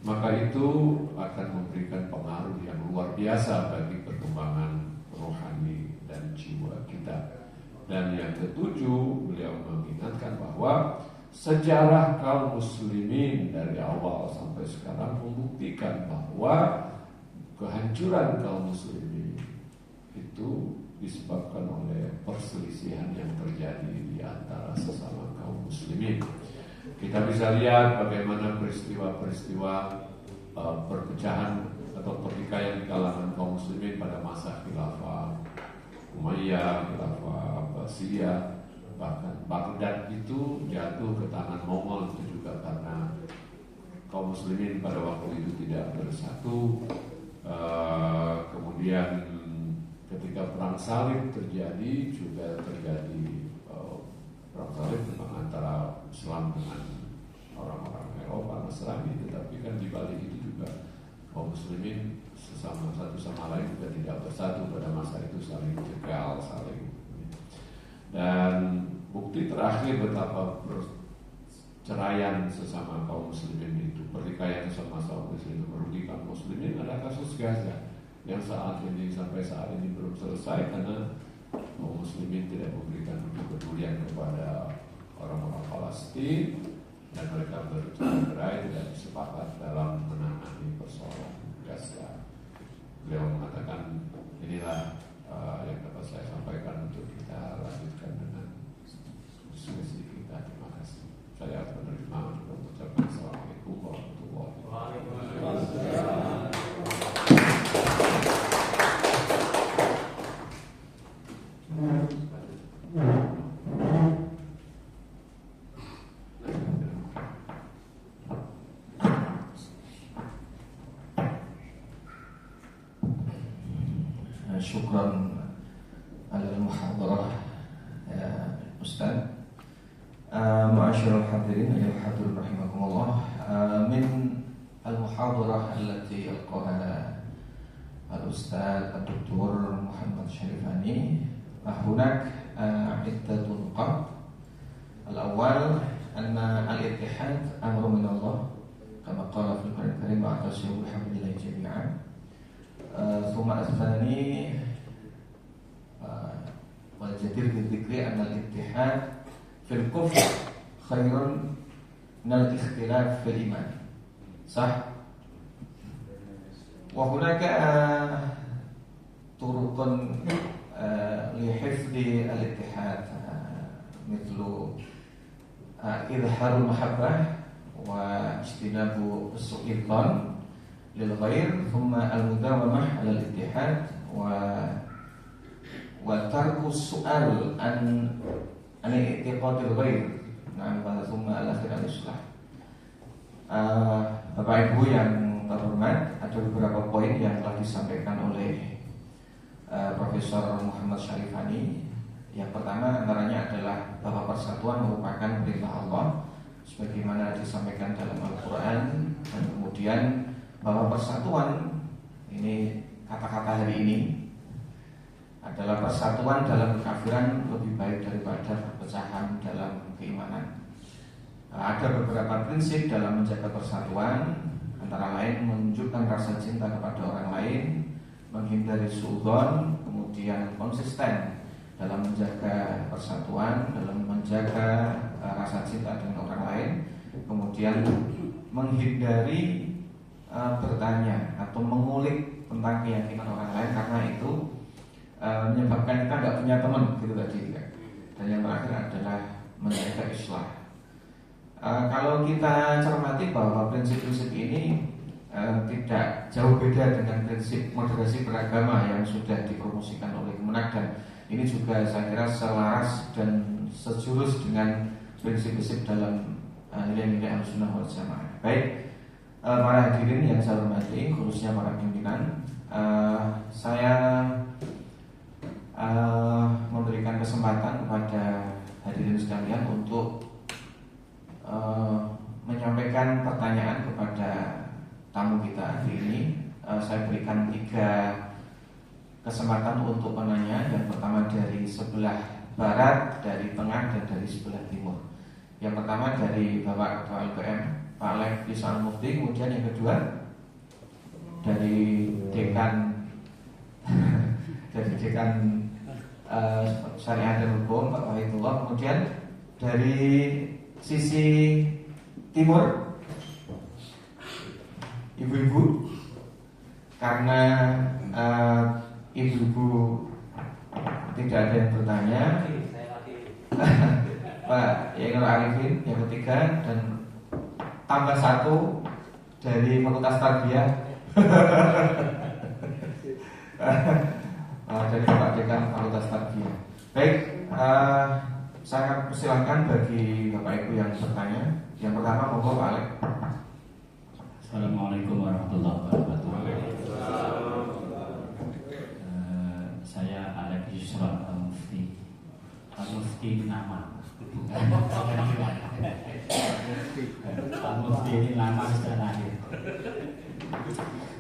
maka itu akan memberikan pengaruh yang luar biasa bagi perkembangan rohani dan jiwa kita. Dan yang ketujuh, beliau mengingatkan bahwa sejarah kaum muslimin dari awal sampai sekarang membuktikan bahwa kehancuran kaum muslimin itu disebabkan oleh perselisihan yang terjadi di antara sesama kaum muslimin. Kita bisa lihat bagaimana peristiwa-peristiwa perpecahan atau pertikaian di kalangan kaum muslimin pada masa khilafah Umayyah, khilafah Abbasiyah. Bahkan Baghdad itu jatuh ke tangan Mongol itu juga karena kaum muslimin pada waktu itu tidak bersatu. Kemudian ketika perang salib terjadi juga terjadi perang salib antara Islam dengan orang-orang Eropa Nasrani, tetapi kan di balik itu juga kaum muslimin sesama satu sama lain juga tidak bersatu pada masa itu, saling jegal, saling. Dan bukti terakhir betapa perceraian sesama kaum muslimin itu, pertikaian sesama kaum muslimin itu merugikan muslimin adalah kasus Gaza yang saat ini sampai saat ini belum selesai karena kaum muslimin tidak memberikan kepedulian kepada orang-orang Palestina dan mereka bercerai tidak sepakat dalam menangani persoalan Gaza. Beliau mengatakan inilah yang dapat saya sampaikan untuk kita lanjutkan dengan diskusi kita. Terima kasih. Saya menerima dan mengucapkan Assalamualaikum warahmatullahi wabarakatuh. Syukran ala muhadarah ya Ustaz. Ma'asyiral hadirin ya hadirin rahimakumullah. Min al-muhadarah allati alqaha al-Ustaz Dr. Muhammad Syarifani hunak iddatun nuqat. Al-awwal anna al-ittihad amru min Allah kama qala fil Qur'an al-Karim wa'tasimu bihablillahi jami'an. ثم الثاني والجدير بالذكر أن الاتحاد في الكفر خير من الاختلاف في الإيمان صح؟ وهناك طرق لحفظ الاتحاد مثل إظهار المحبة واجتناب سوء الظن للغير ثم المداومة على الاتحاد وترك السؤال عن اعتقاد الغير. Nah, ثم الأخير الإصلاح. Bapak Ibu yang terhormat, ada beberapa poin yang telah disampaikan oleh Profesor Muhammad Syarifani. Yang pertama antaranya adalah bahwa persatuan merupakan perintah Allah sebagaimana disampaikan dalam Al-Quran, dan kemudian bahwa persatuan ini kata-kata hari ini adalah persatuan dalam kekafiran lebih baik daripada perpecahan dalam keimanan. Ada beberapa prinsip dalam menjaga persatuan, antara lain menunjukkan rasa cinta kepada orang lain, menghindari suudzon, kemudian konsisten dalam menjaga persatuan, dalam menjaga rasa cinta dengan orang lain, kemudian menghindari bertanya atau mengulik tentang keyakinan orang lain karena itu menyebabkan kita nggak punya teman gitu tadi ya. Dan yang terakhir adalah menjaga islah. Kalau kita cermati bahwa prinsip-prinsip ini tidak jauh beda dengan prinsip moderasi beragama yang sudah dipromosikan oleh Kemenak, dan ini juga saya kira selaras dan sejurus dengan prinsip-prinsip dalam nilai-nilai Ahlussunnah wal Jamaah. Baik, para hadirin yang saya hormati, khususnya para pimpinan, saya memberikan kesempatan kepada hadirin sekalian untuk menyampaikan pertanyaan kepada tamu kita hari ini. Saya berikan 3 kesempatan untuk menanya. Yang pertama dari sebelah barat, dari tengah, dan dari sebelah timur. Yang pertama dari Bapak Ketua LPM Pak Lev Lisan Mufti, kemudian yang kedua dari dekan Syariah dan Hukum Pak Wahidullah, kemudian dari sisi timur, ibu-ibu, karena ibu-ibu tidak ada yang bertanya. Pak Yenur Arifin yang ketiga, dan tambah satu dari Fakultas Tarbiyah. Dari Pak Dekan Fakultas Tarbiyah. Baik, saya persilahkan bagi Bapak Ibu yang bertanya. Yang pertama monggo Pak Alek. Assalamualaikum warahmatullahi wabarakatuh. Saya Alek Yusron Al-Mufti. Al-Mufti nama, bukan Al-Mufti ini nama setelah lahir.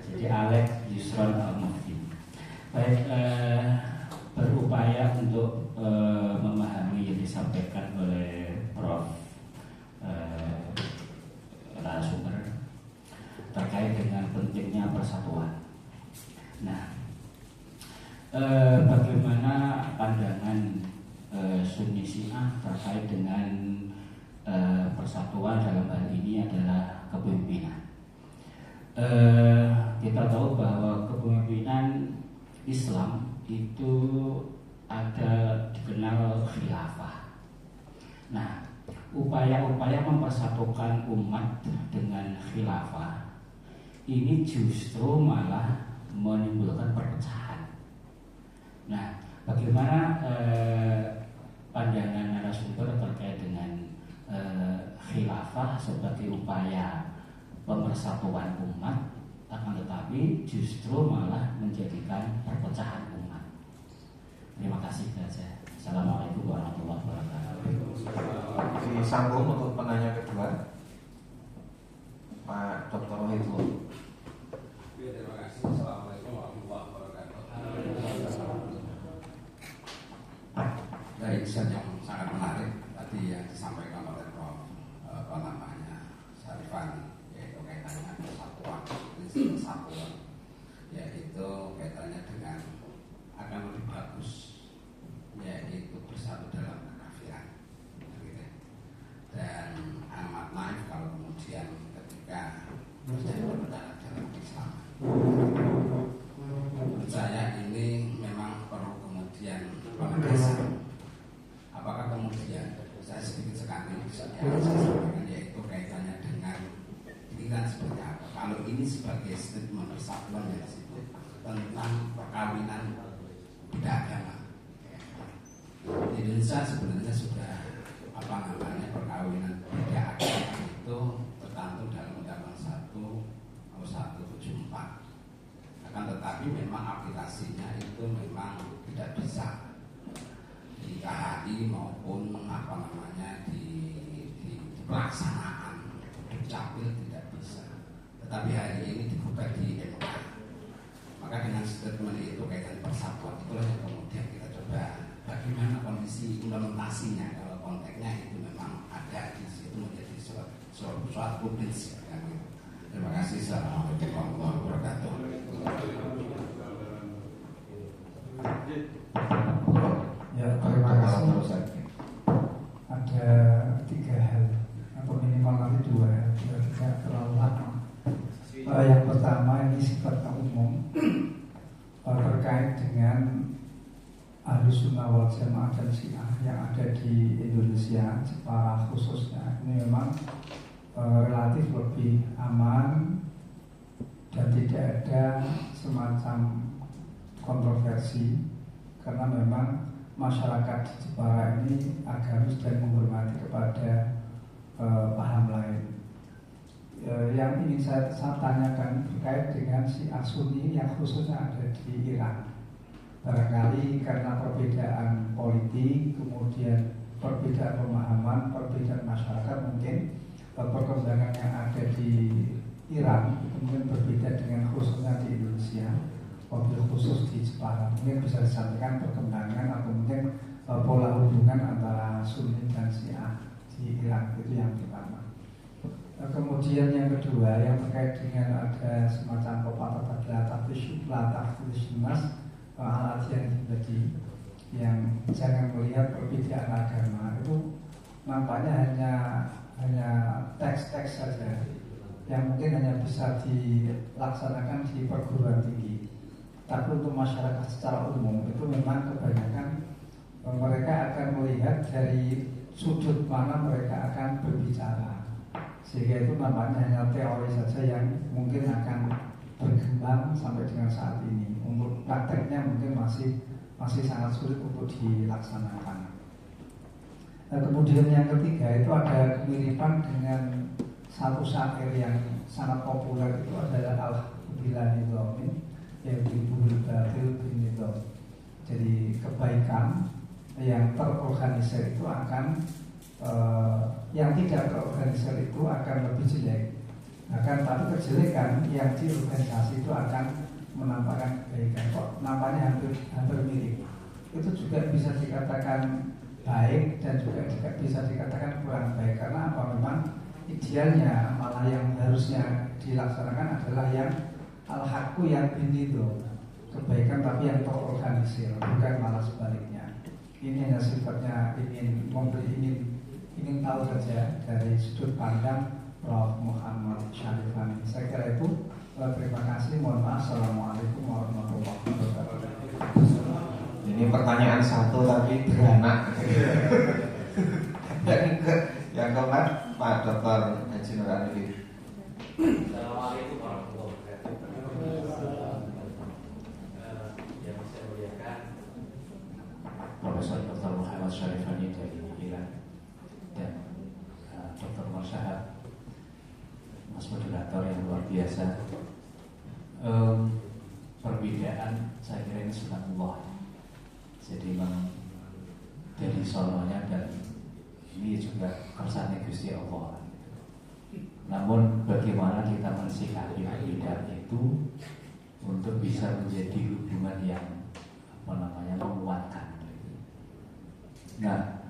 Jadi Alek Yusron Al-Mufti. Baik, berupaya untuk memahami yang disampaikan oleh Prof. Narasumber terkait dengan pentingnya persatuan. Nah, bagaimana pandangan Sunni Syiah terkait dengan persatuan dalam hal ini adalah kepemimpinan. Kita tahu bahwa kepemimpinan Islam itu ada dikenal khilafah. Nah, upaya-upaya mempersatukan umat dengan khilafah ini justru malah menimbulkan perpecahan. Nah, bagaimana pandangan narasumber terkait dengan khilafah sebagai upaya pemersatuan umat, akan tetapi justru malah menjadikan perpecahan umat. Terima kasih saja. Assalamualaikum warahmatullahi wabarakatuh. Disambung untuk penanya kedua, Pak Dr. Wahidullah. Terima kasih. Assalamualaikum warahmatullahi wabarakatuh. Baik, yang sangat menarik tadi yang disampaikan oleh Prof. Syarifan, yaitu kaitannya persatuan, prinsip persatuan, yaitu kaitannya dengan akan lebih bagus, yaitu bersatu dalam kekafiran. Dan amat naif kalau kemudian ketika terjadi perbedaan dalam Islam. Menurut saya ini memang perlu kemudian penegasan. Apakah kemudian saya sedikit sekali yang saya sampaikan, yaitu kaitannya dengan pikiran seperti apa. Kalau ini sebagai statement persatuan yang disebut tentang perkawinan beda agama. Di Indonesia sebenarnya sudah perkawinan beda agama itu tercantum dalam Undang-Undang 1 nomor 174. Akan tetapi memang aplikasinya itu memang tidak bisa di KHI maupun di pelaksanaan dukcapil tidak bisa. Tetapi hari ini dibuka di MK. Maka dengan statement itu kaitan persatuan itulah yang kemudian kita coba bagaimana kondisi implementasinya. Kalau konteksnya itu memang ada di situ menjadi suatu prinsip. Terima kasih. Assalamualaikum warahmatullahi wabarakatuh. Ya, terima kasih. Ada 3 hal atau minimal nanti 2 hal, tidak terlalu lama. Yang pertama ini sifatnya umum terkait dengan Ahlus Sunnah wal Jamaah dan Syiah yang ada di Indonesia, Jepara khususnya. Ini memang relatif lebih aman dan tidak ada semacam kontroversi karena memang masyarakat di Jepara ini agamis dan menghormati kepada paham lain. Yang ingin saya tanyakan terkait dengan Syiah Sunni yang khususnya ada di Iran. Barangkali karena perbedaan politik, kemudian perbedaan pemahaman, perbedaan masyarakat, mungkin perkembangan yang ada di Iran kemudian berbeda dengan khususnya di Indonesia, wabil khusus di Jepara. Mungkin bisa disampaikan perkembangan atau mungkin pola hubungan antara Sunni dan Syiah di Iran. Itu yang pertama. Kemudian yang kedua yang terkait dengan ada semacam pepatah tadi alat yang tadi yang jangan melihat perbedaan agama itu nampaknya hanya teks-teks saja yang mungkin hanya bisa dilaksanakan di perguruan tinggi. Tapi untuk masyarakat secara umum itu memang kebanyakan mereka akan melihat dari sudut mana mereka akan berbicara, sehingga itu nampaknya hanya teori saja yang mungkin akan berkembang sampai dengan saat ini. Untuk prakteknya mungkin masih sangat sulit untuk dilaksanakan. Nah, kemudian yang ketiga itu ada kemiripan dengan satu syair yang sangat populer, itu adalah Alhamdulillah Nizomin, yaitu Ibu Batil bin Nizam. Jadi kebaikan yang terorganisir itu akan yang tidak terorganisir itu akan lebih jelek. Bahkan tapi kejelekan yang di organisasi itu akan menampakkan kebaikan. Kok nampaknya hampir mirip. Itu juga bisa dikatakan baik dan juga bisa dikatakan kurang baik. Karena apa? Memang idealnya malah yang harusnya dilaksanakan adalah yang al-haqqu yang itu kebaikan tapi yang terorganisir, bukan malah sebaliknya. Ini hanya sifatnya ingin tahu saja dari sudut pandang Prof. Muhammad Syarifani. Saya kira itu. Terima kasih. Mohon maaf. Assalamualaikum warahmatullahi wabarakatuh. Ini pertanyaan satu tapi beranak. Yang keempat, Pak Dr. Haji Nur Arifin. Assalamualaikum warahmatullahi wabarakatuh. Yang saya muliakan Profesor Dr. Muhammad Syarifani dari Iran dan Dr. Masyahab, Mas moderator yang luar biasa. Perbedaan saya kira ini sunatullah. Jadi memang dari sononya dan ini juga kersane Gusti Allah. Namun bagaimana kita mensikapi perbedaan itu untuk bisa menjadi hubungan yang menguatkan. Nah,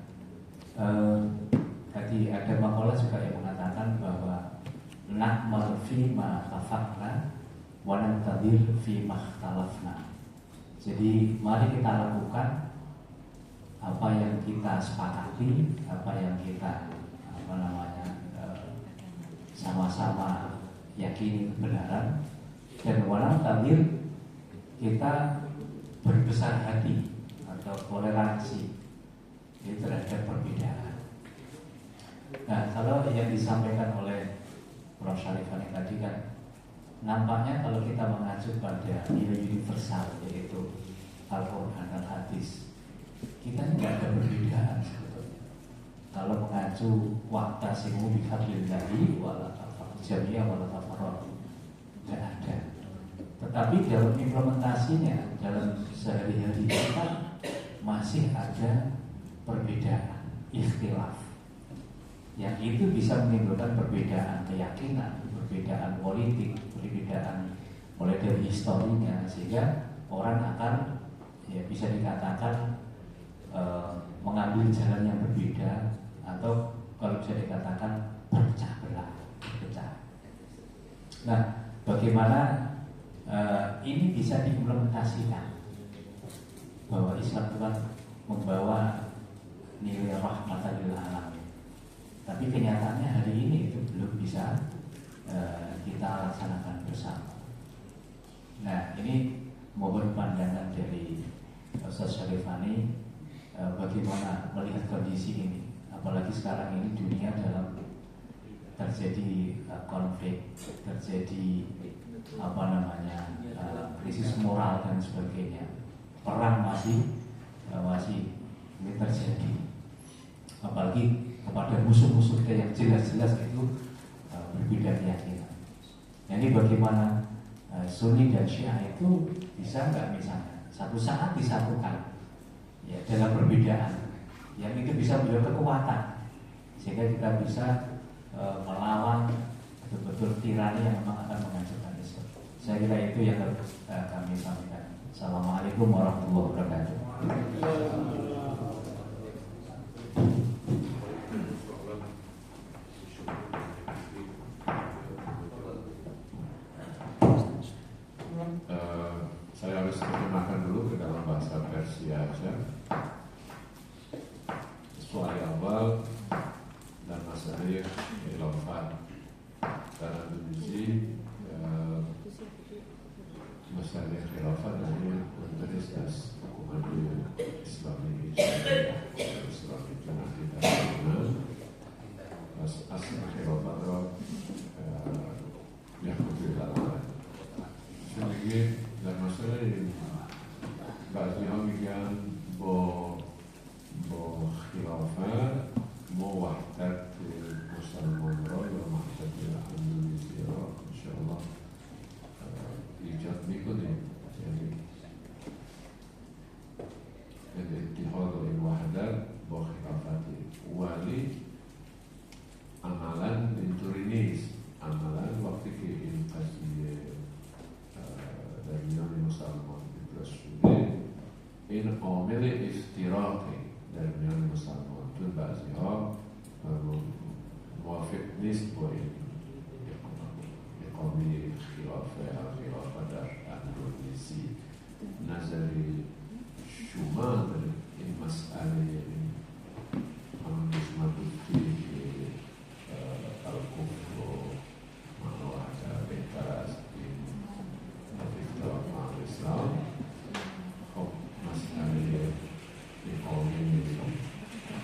tadi ada makalah juga yang mengatakan bahwa na'mal fi ma tafaqna wa nantadir fi ma ikhtalafna. Jadi mari kita lakukan apa yang kita sepakati, apa yang kita sama-sama yakini kebenaran, dan walang tabir kita berbesar hati atau toleransi terhadap perbedaan. Nah, kalau yang disampaikan oleh Prof. Syarifani tadi kan nampaknya kalau kita mengacu pada nilai universal yaitu Al-Quran dan Hadis, kita tidak ada perbedaan sebetulnya. Kalau mengacu waqtasimu bihablillahi wala tafarraqu jami'an wala tafarraqu, tidak ada. Tetapi dalam implementasinya, dalam sehari-hari kita masih ada perbedaan, ikhtilaf. Yang itu bisa menimbulkan perbedaan keyakinan, perbedaan politik, perbedaan mulai dari historinya, sehingga orang akan bisa dikatakan mengambil jalan yang berbeda, atau kalau bisa dikatakan berpecah belah. Nah, bagaimana ini bisa diimplementasikan bahwa Islam itu kan membawa nilai rahmatan lil alamin, tapi kenyataannya hari ini itu belum bisa kita laksanakan bersama. Nah, ini mohon pandangan dari Ustaz Syarifani bagaimana melihat kondisi ini, apalagi sekarang ini dunia dalam terjadi konflik, terjadi krisis moral dan sebagainya, perang masih ini terjadi, apalagi kepada musuh-musuh kita yang jelas-jelas itu berbeda keyakinan. Jadi bagaimana Sunni dan Syiah itu bisa nggak misalnya satu saat disatukan ya dalam perbedaan, yang itu bisa menjadi kekuatan sehingga kita bisa melawan betul-betul tirani yang memang akan menghancurkan Islam. Saya kira itu yang harus kami sampaikan. Assalamualaikum warahmatullahi wabarakatuh. Saya harus terjemahkan dulu ke dalam bahasa Persia aja. Soal awal tarikh khilafat secara definisi masalah khilafat adalah menteri hukuman Islam ini Islam itu nanti asal khilafat yang berbeda sebagai dan masalah ini bagi orang bo khilafat موحدت مسلمان را یا وحدت اندونزی را انشاءالله ایجاد میکنیم یعنی اتحاد و این وحدت با خلافت ولی عملا اینطوری نیست عملا وقتی که این قضیه در میان مسلمان ابراز شده این عامل افتراقی در میان مسلمان تو بعضی ها موافق نیست با این اقامه خلافه در اندونزی نظری شما در این مسئله همون قسمت که الکفر و منوعه بهتر از این اختلاف مع الاسلام خب مسئله اقامه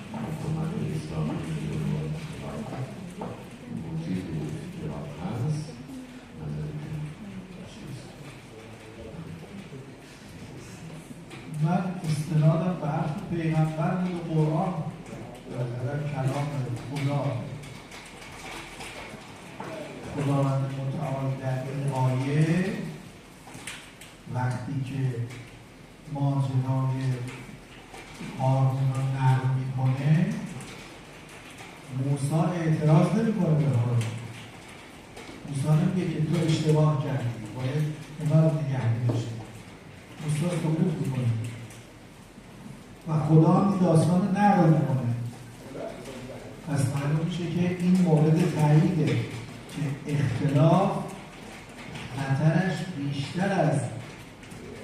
حکومت اسلامی موجود اختلاف هست نظرتون چیست؟ من استنادم به حرف پیغمبر و قرآن در کلام خداوند متعال در این آیه وقتی که ماجرای هارون رو نقل میکنه موسی اعتراض نمیکنه به هارون. موسی نمیگه که تو اشتباه کردی باید اونا رو نگه داشتی. موسی سکوت میکنه و خدا هم این داستان رو نقل میکنه. پس معلوم میشه که این مورد تاییده که اختلاف خطرش بیشتر از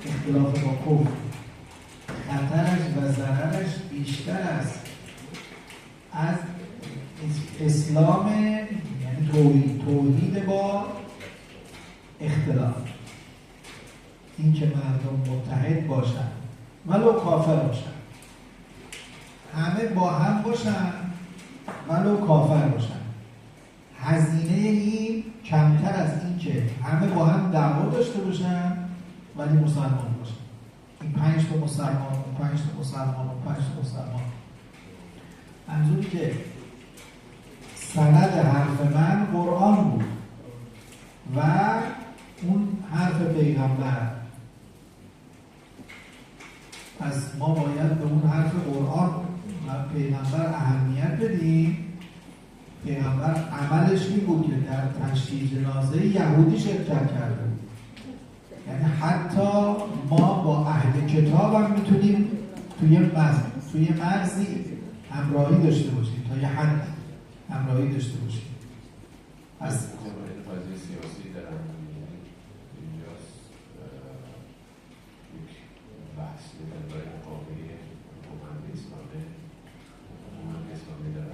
اختلاف با کفر، خطرش و ضررش بیشتر است از اسلام، یعنی توحید با اختلاف. این که مردم متحد باشن ولو کافر باشن، همه با هم باشن ولو کافر باشن، هزینه این کمتر از این که همه با هم دعوا داشته باشن ولی مسلمان باشن. این 5 تا مسلمان، اون 5 تا مسلمان، اون 5 تا مسلمان. منظوری که سند حرف من قرآن بود و اون حرف پیغمبر. پس ما باید به اون حرف قرآن و پیغمبر اهمیت بدیم. پیغمبر عملش این بود که در تشییع جنازه یهودی شرکت کرده بود. یعنی حتی ما با اهل کتاب هم میتونیم توی مرزی همراهی داشته باشیم، تا یه حد همراهی داشته باشیم. از قضیه سیاسی در اینجاست یک بحث درباره مقابله حکومت اسلامی در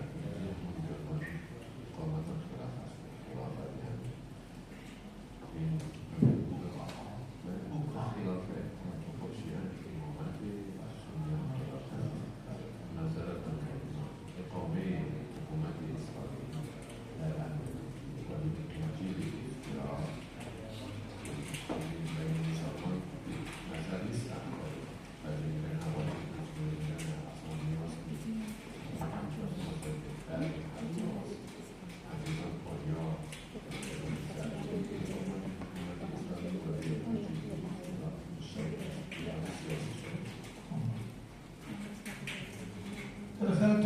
اقامت خلافت این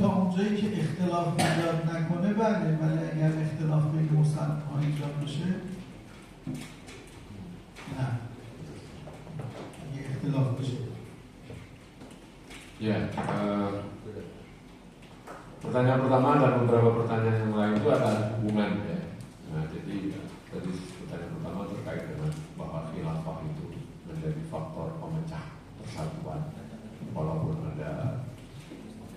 تا اونجایی که اختلاف ایجاد نکنه بله، ولی اگر اختلاف بین مسلمان‌ها ایجاد بشه نه، اگه اختلاف بشه. Ya, pertanyaan pertama dan beberapa pertanyaan yang lain itu ada hubungan ya. Nah, jadi tadi pertanyaan pertama terkait dengan bahwa khilafah itu menjadi faktor pemecah persatuan, walaupun ada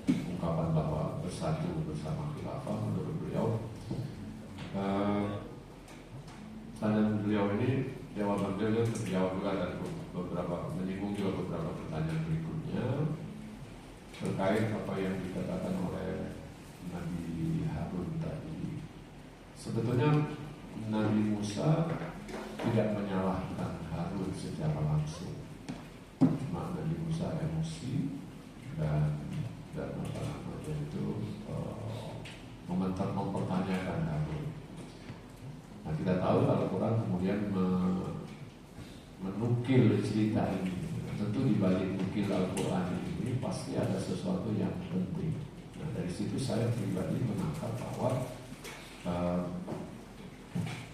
ungkapan bahwa bersatu bersama khilafah, menurut beliau beliau ini jawaban beliau terjawab juga dan menyinggung juga beberapa pertanyaan berikutnya terkait apa yang dikatakan oleh Nabi Harun tadi. Sebetulnya Nabi Musa tidak menyalahkan Harun secara langsung, cuma Nabi Musa emosi dan apa namanya itu mempertanyakan Harun. Nah, kita tahu Al-Quran kemudian menukil cerita ini. Tentu di balik nukil Al-Quran ini pasti ada sesuatu yang penting. Nah, dari situ saya pribadi menangkap bahwa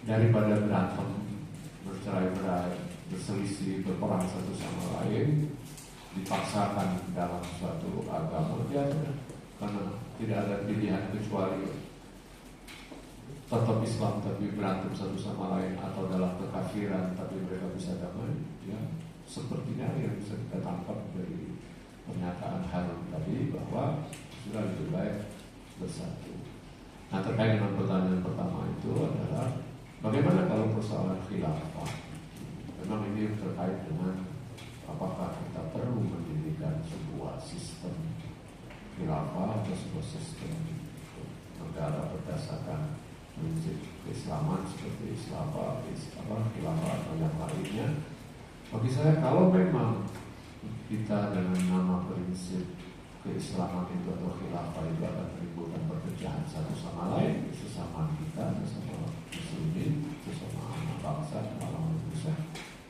daripada berantem, bercerai-berai, berselisih, berperang satu sama lain, dipaksakan dalam suatu agama biasa, karena tidak ada pilihan kecuali tetap Islam tapi berantem satu sama lain, atau dalam kekafiran tapi mereka bisa damai. Ya, sepertinya yang bisa kita tangkap dari pernyataan Harun tadi bahwa sudah lebih baik bersatu. Nah, terkait dengan pertanyaan pertama itu adalah bagaimana kalau persoalan khilafah? Memang ini terkait dengan apakah kita perlu mendirikan sebuah sistem khilafah atau sebuah sistem negara berdasarkan prinsip keislaman seperti khilafah atau yang lainnya. Bagi saya, kalau memang kita dengan nama prinsip keislaman itu atau khilafah itu akan menimbulkan perpecahan satu sama lain, sesama kita, sesama muslimin, sesama anak bangsa dan alam manusia,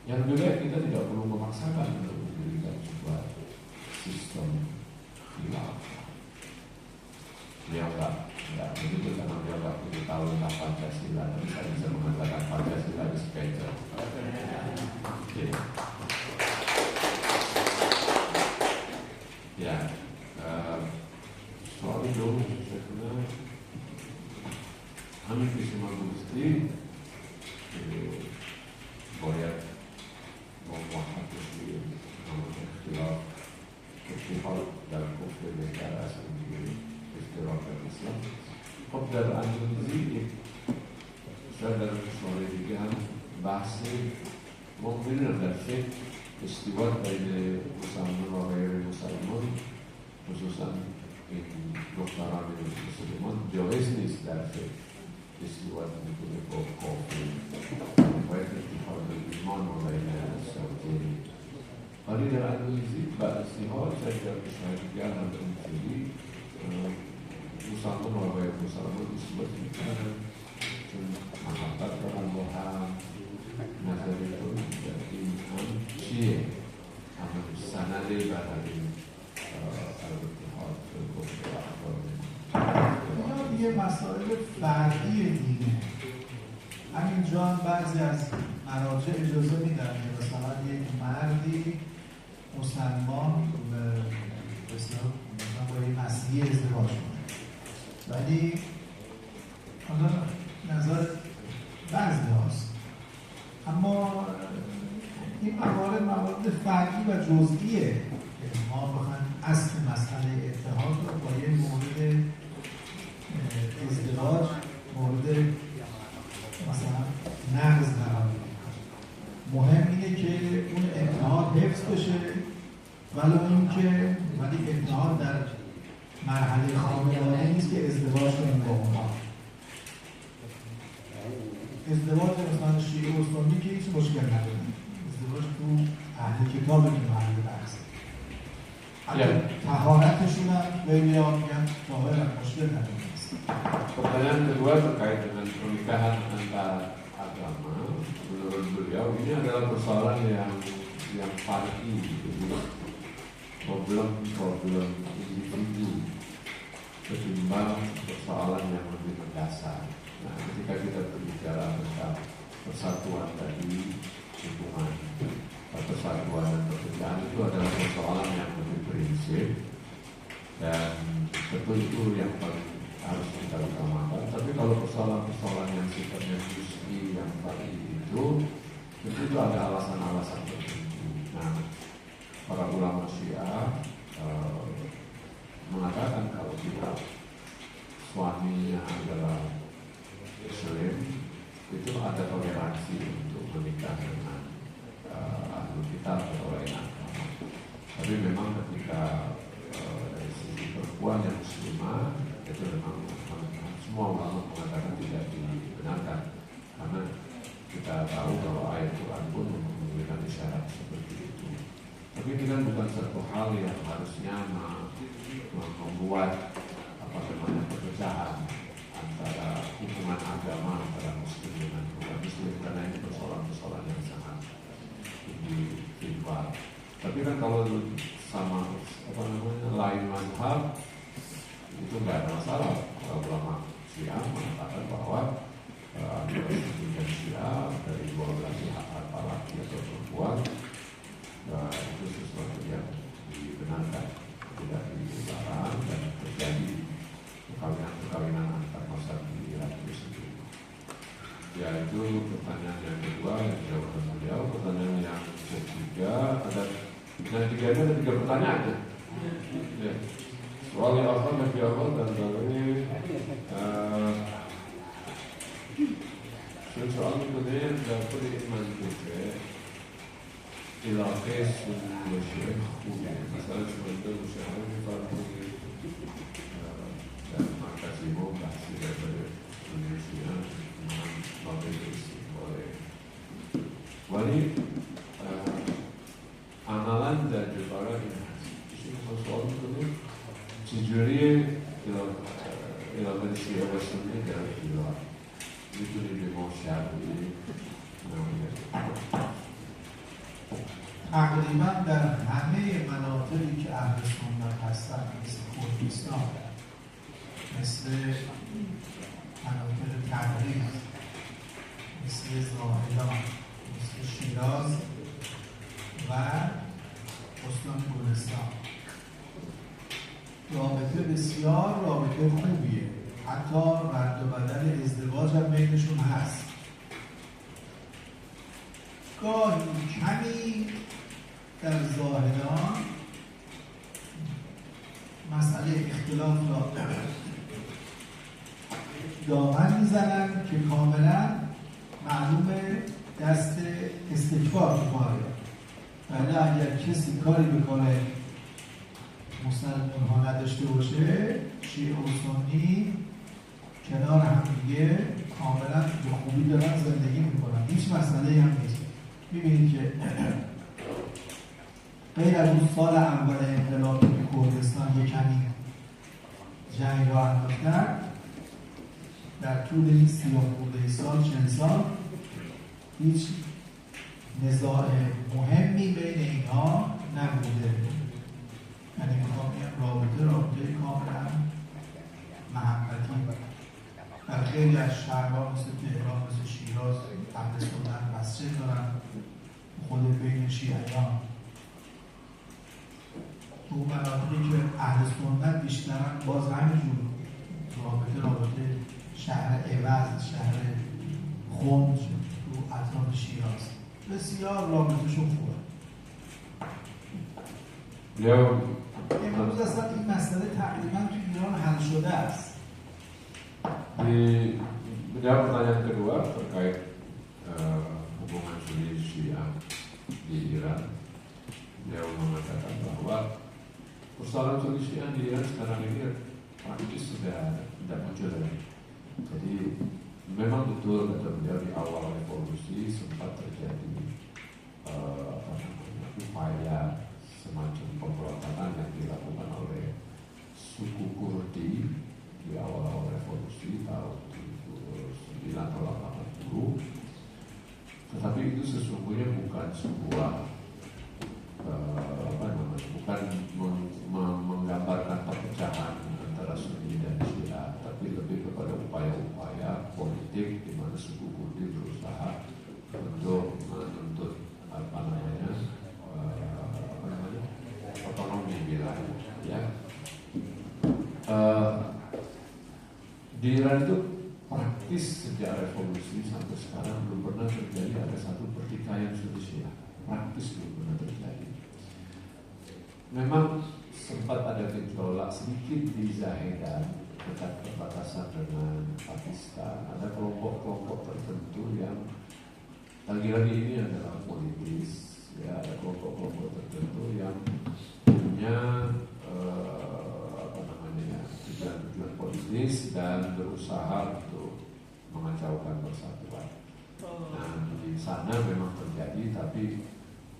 yang lebih baik kita tidak perlu memaksakan untuk mendirikan sebuah sistem khilafah. Dia enggak begitu, karena dia enggak begitu tahu tentang Pancasila, tapi saya bisa mengatakan Pancasila di sepeda. Okay. Ya, soal itu sebenarnya kami Kisima Gusti boleh membuat di namanya istilah festival dalam kufir negara sendiri, festival Islam. Kopdar Anjali saya dalam solidikan bahasa mobil dan fit istiwa dari Muslimin oleh Muslimin khususan in doktoran Muslimin Joesnis dan fit istiwa itu kopi baik festival iman oleh Saudi. Pada dalam ini pada istiwa saya bisa dijalan menjadi Muslimin oleh Muslimin disebut mengangkat peranggohan nazar itu menjadi cie aman sana deh bahari یه مسائل فردی دینه. همینجا هم بعضی از مراجع اجازه میدن که مثلا یک مردی مسلمان مثلا با یک مسیحی ازدواج کنه، ولی حالا نظر بعضی هاست، اما این موارد فردی و جزئیه که ما بخوایم اصل مسئله اتحاد رو با یه مورد ازدواج مورد مثلا نقض قرار بدیم. مهم اینه که اون اتحاد حفظ بشه، ولی اتحاد در مرحله خانواده نیست که ازدواج کنیم با اونها. ازدواج مثلا شیعه و سنی که هیچ مشکل نداریم، ازدواج تو اهل کتابه که محل بحثه. حتی طهارتشون هم خیلی ها میگن طاهر مشکل نداریم. Pertanyaan kedua terkait dengan pernikahan antar agama, menurut beliau ini adalah persoalan yang far'i, problem individu ketimbang persoalan yang lebih mendasar. Nah, ketika kita berbicara tentang persatuan tadi, hubungan persatuan dan perpecahan itu adalah persoalan yang lebih prinsip dan tentu itu yang paling harus kita utamakan. Tapi kalau persoalan-persoalan yang sifatnya juz'i yang tadi itu ada alasan-alasan tertentu. Nah, para ulama Syiah mengatakan kalau kita suaminya adalah Muslim, itu ada toleransi untuk menikah dengan ahli kitab atau lain agama. Tapi memang ketika dari sisi perempuan yang muslimah itu memang semua ulama mengatakan tidak dibenarkan, karena kita tahu bahwa ayat Quran pun memberikan isyarat seperti itu. Tapi ini kan bukan satu hal yang harusnya membuat perpecahan antara hubungan agama antara muslim dengan bukan muslim, karena ini persoalan-persoalan yang sangat individual. Tapi kan kalau sama lain mazhab itu nggak ada masalah. Kalau ulama Syiah mengatakan bahwa antara Sunni dan Syiah dari 12 pihak laki atau perempuan itu sesuatu yang dibenarkan, tidak dilarang, dan terjadi perkawinan antar mazhab di Irak itu sendiri. Ya, itu pertanyaan yang kedua yang dijawab oleh beliau. Pertanyaan yang ketiga ada tiga pertanyaan ya. Ya. Soal yang awal dan awal dan ini soal kemudian dapat dimanfaatkan ilahi sunnah syekh misalnya sebentar usaha ini dan makasih kasih daripada Indonesia dengan motivasi oleh wali amalan dan juga soal itu sejujurnya ilahi Syiah Sunni dari luar itu lebih mau syar'i تقریبا در همه مناطقی که اهل سنت هستن مثل کردستان، مثل مناطق تبریز، مثل زاهدان، مثل شیراز و استان گلستان رابطه بسیار رابطه خوبیه، حتی رد و بدل ازدواج هم بینشون هست. گاهی کمی در زاهدان مسئله اختلاف را دامن میزنن که کاملا معلومه دست استکبار کاره، ولی اگر کسی کاری به کار مسلمان ها نداشته باشه، شیعه و سنی کنار هم دیگه کاملا به خوبی دارن زندگی میکنن، هیچ مسئله هم نیست. میبینید که غیر از اون سال اول انقلاب که کردستان یک کمی جنگ را انداختن، در طول این 30 خورده سال 40 سال هیچ نزاع مهمی بین اینها نبوده. یعنی میخوام رابطه کاملا محبتی در خیلی از شهرها مثل تهران، مثل شیراز اهل سنت مسجد دارن، خود بین شیعیان تو مناطقی که اهل سنت بیشترن باز همینجور رابطه شهر عوض، شهر خمس تو اطراف شیراز بسیار رابطهشون خوبه. امروز اصلا این مسئله تقریبا تو ایران حل شده است. Menjawab pertanyaan kedua terkait hubungan Sunni Syiah di Iran, beliau mengatakan bahwa persoalan Sunni Syiah di Iran sekarang ini praktis sudah tidak muncul lagi. Jadi memang betul kata beliau di awal revolusi sempat terjadi upaya semacam pemberontakan yang dilakukan oleh suku Kurdi di awal-awal revolusi tahun 1980, tetapi itu sesungguhnya bukan sebuah bukan menggambarkan perpecahan antara Sunni dan Syiah, tapi lebih kepada upaya-upaya politik di mana suku Kurdi berusaha untuk menuntut otonomi wilayah. Ya. Di Iran itu praktis sejak revolusi sampai sekarang belum pernah terjadi ada satu pertikaian Sunni Syiah, praktis belum pernah terjadi. Memang sempat ada gejolak sedikit di Zahedan dekat perbatasan dengan Pakistan. Ada kelompok-kelompok tertentu yang lagi-lagi ini adalah politis, ya ada kelompok-kelompok tertentu yang punya tujuan politis dan berusaha untuk mengacaukan persatuan. Nah, di sana memang terjadi, tapi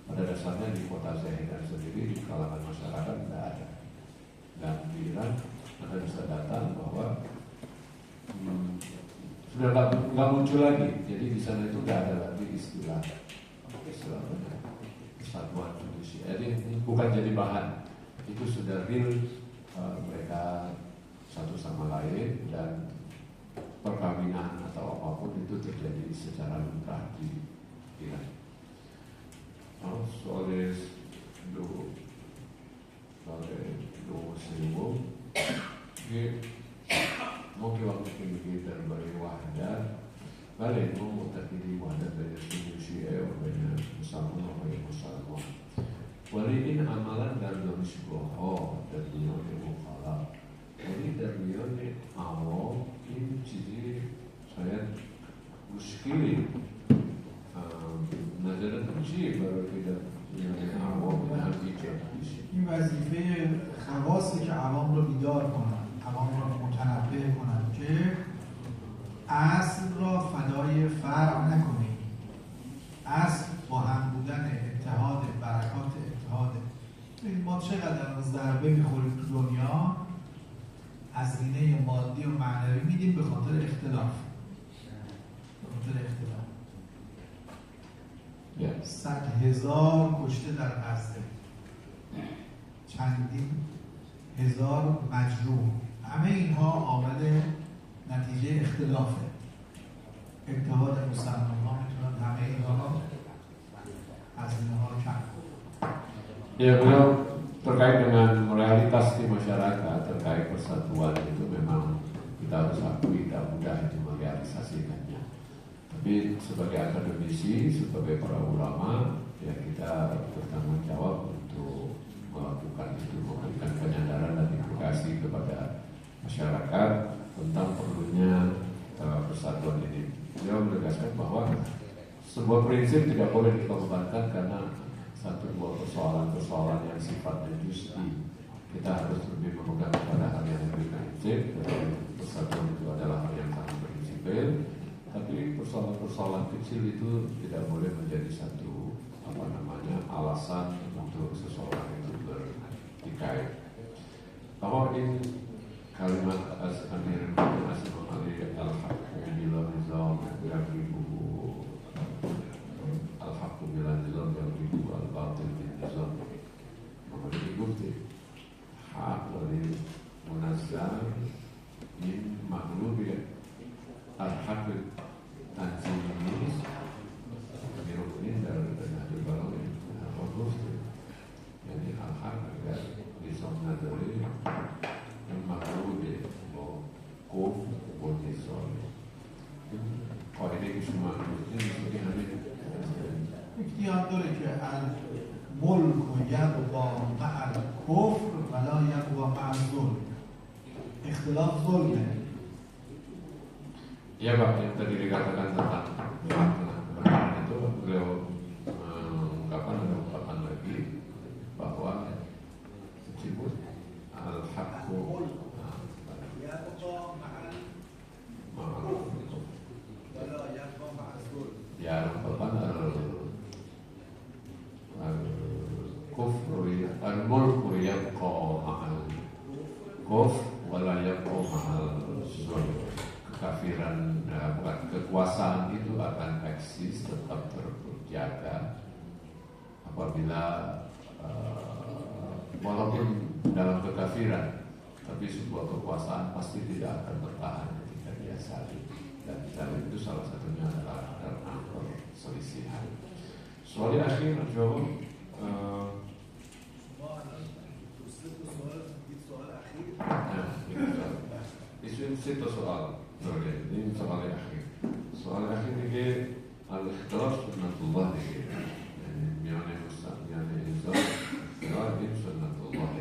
pada dasarnya di kota Zahedan sendiri di kalangan masyarakat tidak ada. Dan di Iran Anda bisa datang bahwa sudah nggak muncul lagi. Jadi di sana itu nggak ada lagi istilah persatuan Indonesia. Jadi bukan jadi bahan, itu sudah real, mereka satu sama lain dan perkawinan atau apapun itu terjadi secara lumrah di Iran. Soalnya Muslimu mungkin waktu ini dan beri wahda balik mau terjadi wahda dari Syiah banyak Muslimun banyak Muslimun waliin amalan dan domisboho dan dunia mukhalaf. Jadi dari dunia awal ini jadi saya muskilin نظرت چیه برای پیدا عوام این وظیفه خواصه که عوام رو بیدار کنن، عوام رو متنبه کنن که اصل را فدای فرع نکنید. اصل با هم بودن اتحاد، برکات اتحاد. ما چقدر از ضربه میخوریم تو دنیا، از زینه مادی و معنوی میدیم به خاطر اختلاف. به خاطر اختلاف. 100,000 کشته در غزه، چندین هزار مجروح، همه اینها عامل نتیجه اختلافه. اتحاد مسلمان ها میتونن همه اینها را هزینه ها رو کم کنن. Ya, beliau terkait dengan realitas di masyarakat terkait persatuan itu memang kita harus akui tidak mudah itu merealisasikannya. Tapi sebagai akademisi, sebagai para ulama, ya kita bertanggung jawab untuk melakukan itu, memberikan penyadaran dan edukasi kepada masyarakat tentang perlunya persatuan ini. Beliau menegaskan bahwa sebuah prinsip tidak boleh dikorbankan karena satu dua persoalan yang sifatnya justi. Kita harus lebih memegang pada hal yang lebih prinsip. Persatuan itu adalah hal yang sangat prinsipil. Tapi persoalan-persoalan kecil itu tidak boleh menjadi satu alasan untuk seseorang itu bertikai. Bahwa ini kalimat Amir Asim Ali al-Haqqu bila nizam yaqibu al-Haqqu bila nizam yaqibu al-Batil bin nizam. Maka dibukti hak dari munazzah min maghlubi al-Haqqu tanzim ini dirukunin dari Nabi Balawi al-Rus. Jadi al-Haq agar disomna dari maghlubi kuf bolnisol. Kalau ini semua ini sebagai hadis. اختیار داره که الملک و یقوا مع الکفر ولا یقوا مع الظلم. اختلاف ظلمه. Ya Pak, yang tadi dikatakan tentang itu beliau mengungkapkan ada ungkapan lagi bahwa disebut al-haqqu ya ungkapan al-kufru al-mulku yabqa ma'al kufr wala yabqa ma'al zulm. Kekafiran, bukan kekuasaan itu akan eksis, tetap terjaga apabila walaupun dalam kekafiran, tapi sebuah kekuasaan pasti tidak akan bertahan ketika dia salib. Dan salib itu salah satunya adalah karena perselisihan. Soal akhir jawab. Itu soal. Ini soal akhir. Soal akhir ini al-ikhtilaf sunnatullah ini. Yani mustaqim Islam, ini sunnatullah.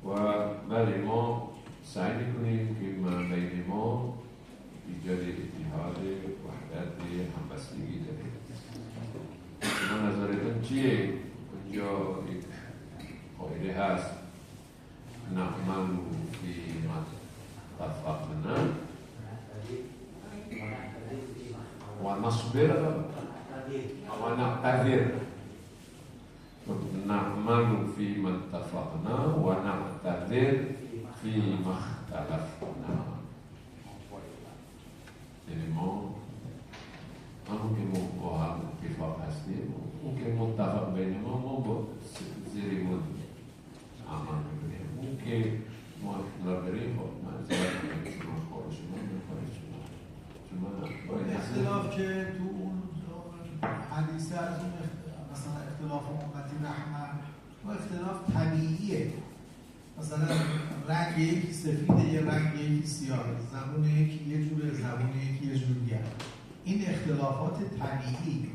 Wa balimo sa'id kuni kima bainimo dijadi ittihadi wahdati hambas jadi. G menjo ideas na'malu fi mattafaqna wa nasbir wa na'tadir. Na'malu fi mattafaqna wa na'tadir fi makhtalafna. Jadi mungkin mau paham pihak asli, mungkin mau tahap lainnya mau buat zirimun aman gitu, mungkin mau belajar kok masih cuma اختلاف که تو اون حدیث از اون مثلا اختلاف امتی رحمه و اختلاف طبیعیه. مثلا رنگ یکی سفیده، یه رنگ یکی سیاه، زبون یکی یه جوره، زبون یکی یه جور دیگه. این اختلافات طبیعی،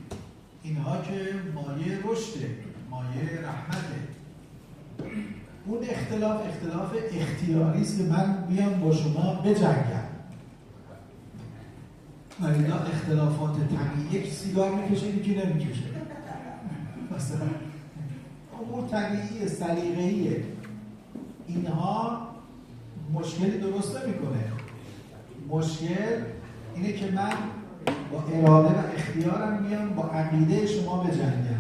اینها که مایه رشده، مایه رحمته. اون اختلاف اختیاری است که من بیام با شما بجنگم. اینا اختلافات طبیعی، یک سیگار میکشه یکی نمیکشه، مثلا امور طبیعی سلیقه‌ایه. اینها مشکلی درست نمیکنه. مشکل اینه که من با اراده و اختیارم میام با عقیده شما بجنگم.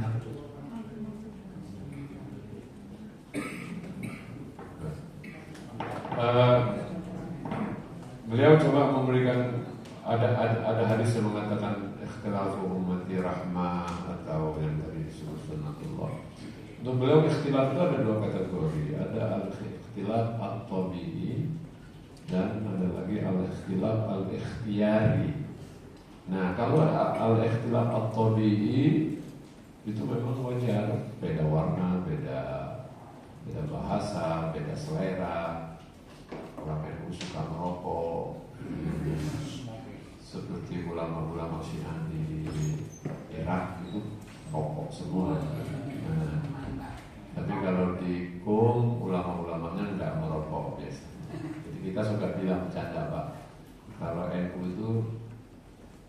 Beliau coba memberikan ada hadis yang mengatakan ikhtilafu ummati rahmah atau yang tadi disebut sunnatullah. Untuk beliau ikhtilaf itu ada dua kategori, ada al-ikhtilaf at-tabi'i dan ada lagi al-ikhtilaf al-ikhtiyari. Nah, kalau al-ikhtilaf at-tabi'i itu memang wajar, beda warna, beda bahasa, beda selera. Orang yang suka merokok, seperti ulama-ulama Syiah di Irak itu rokok semua. Nah, tapi kalau di Qom ulama-ulamanya nggak merokok biasa. Jadi kita suka bilang bercanda Pak, kalau NU itu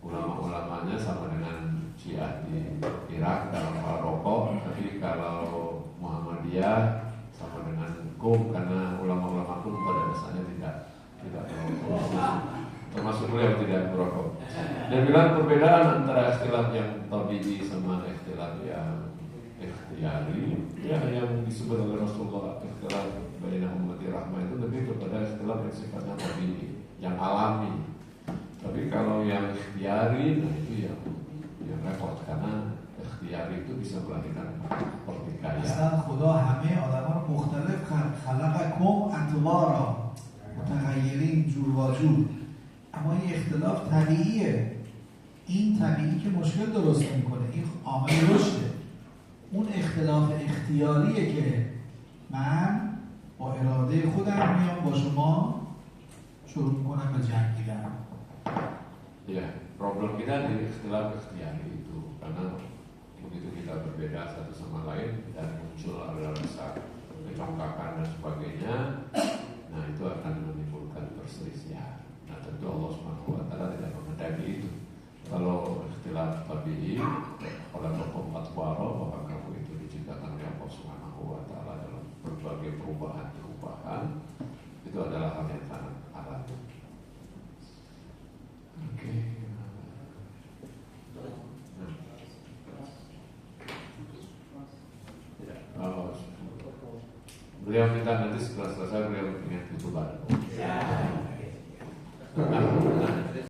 ulama-ulamanya sama dengan Syiah di Irak dalam hal rokok, tapi kalau Muhammadiyah sama dengan Qom karena ulama-ulama Qom pada dasarnya tidak merokok. Termasuk beliau tidak merokok. Dan bilang perbedaan antara ikhtilaf yang tabi'i sama ikhtilaf yang ikhtiyari, ya yang disebut oleh Rasulullah ikhtilaf baina ummati rahmah itu lebih kepada ikhtilaf yang sifatnya tabi'i, yang alami. Tapi kalau yang ikhtiyari, nah itu yang repot karena ikhtiyari itu bisa melahirkan pertikaian. اصلا خدا همه آدما رو مختلف خلقکم اطوارا متغیرین جور و جور، اما این اختلاف طبیعیه. این طبیعی که مشکل درست میکنه، این عامل رشده. اون اختلاف اختیاریه که من با اراده خودم میام با شما شروع میکنم به جنگیدن. Ya, problem kita di ikhtilaf ikhtiyari itu karena begitu kita berbeda satu sama lain dan muncul ada rasa kecongkakan dan sebagainya, nah itu akan menimbulkan perselisihan. Nah tentu Allah SWT tidak mengendaki itu. Kalau ikhtilaf tabi'i, kalau hukum atwaro bahwa kamu itu diciptakan oleh Allah SWT dalam berbagai perubahan itu adalah hal yang sangat alami. Oke. Beliau minta nanti setelah selesai beliau ingin tutupan.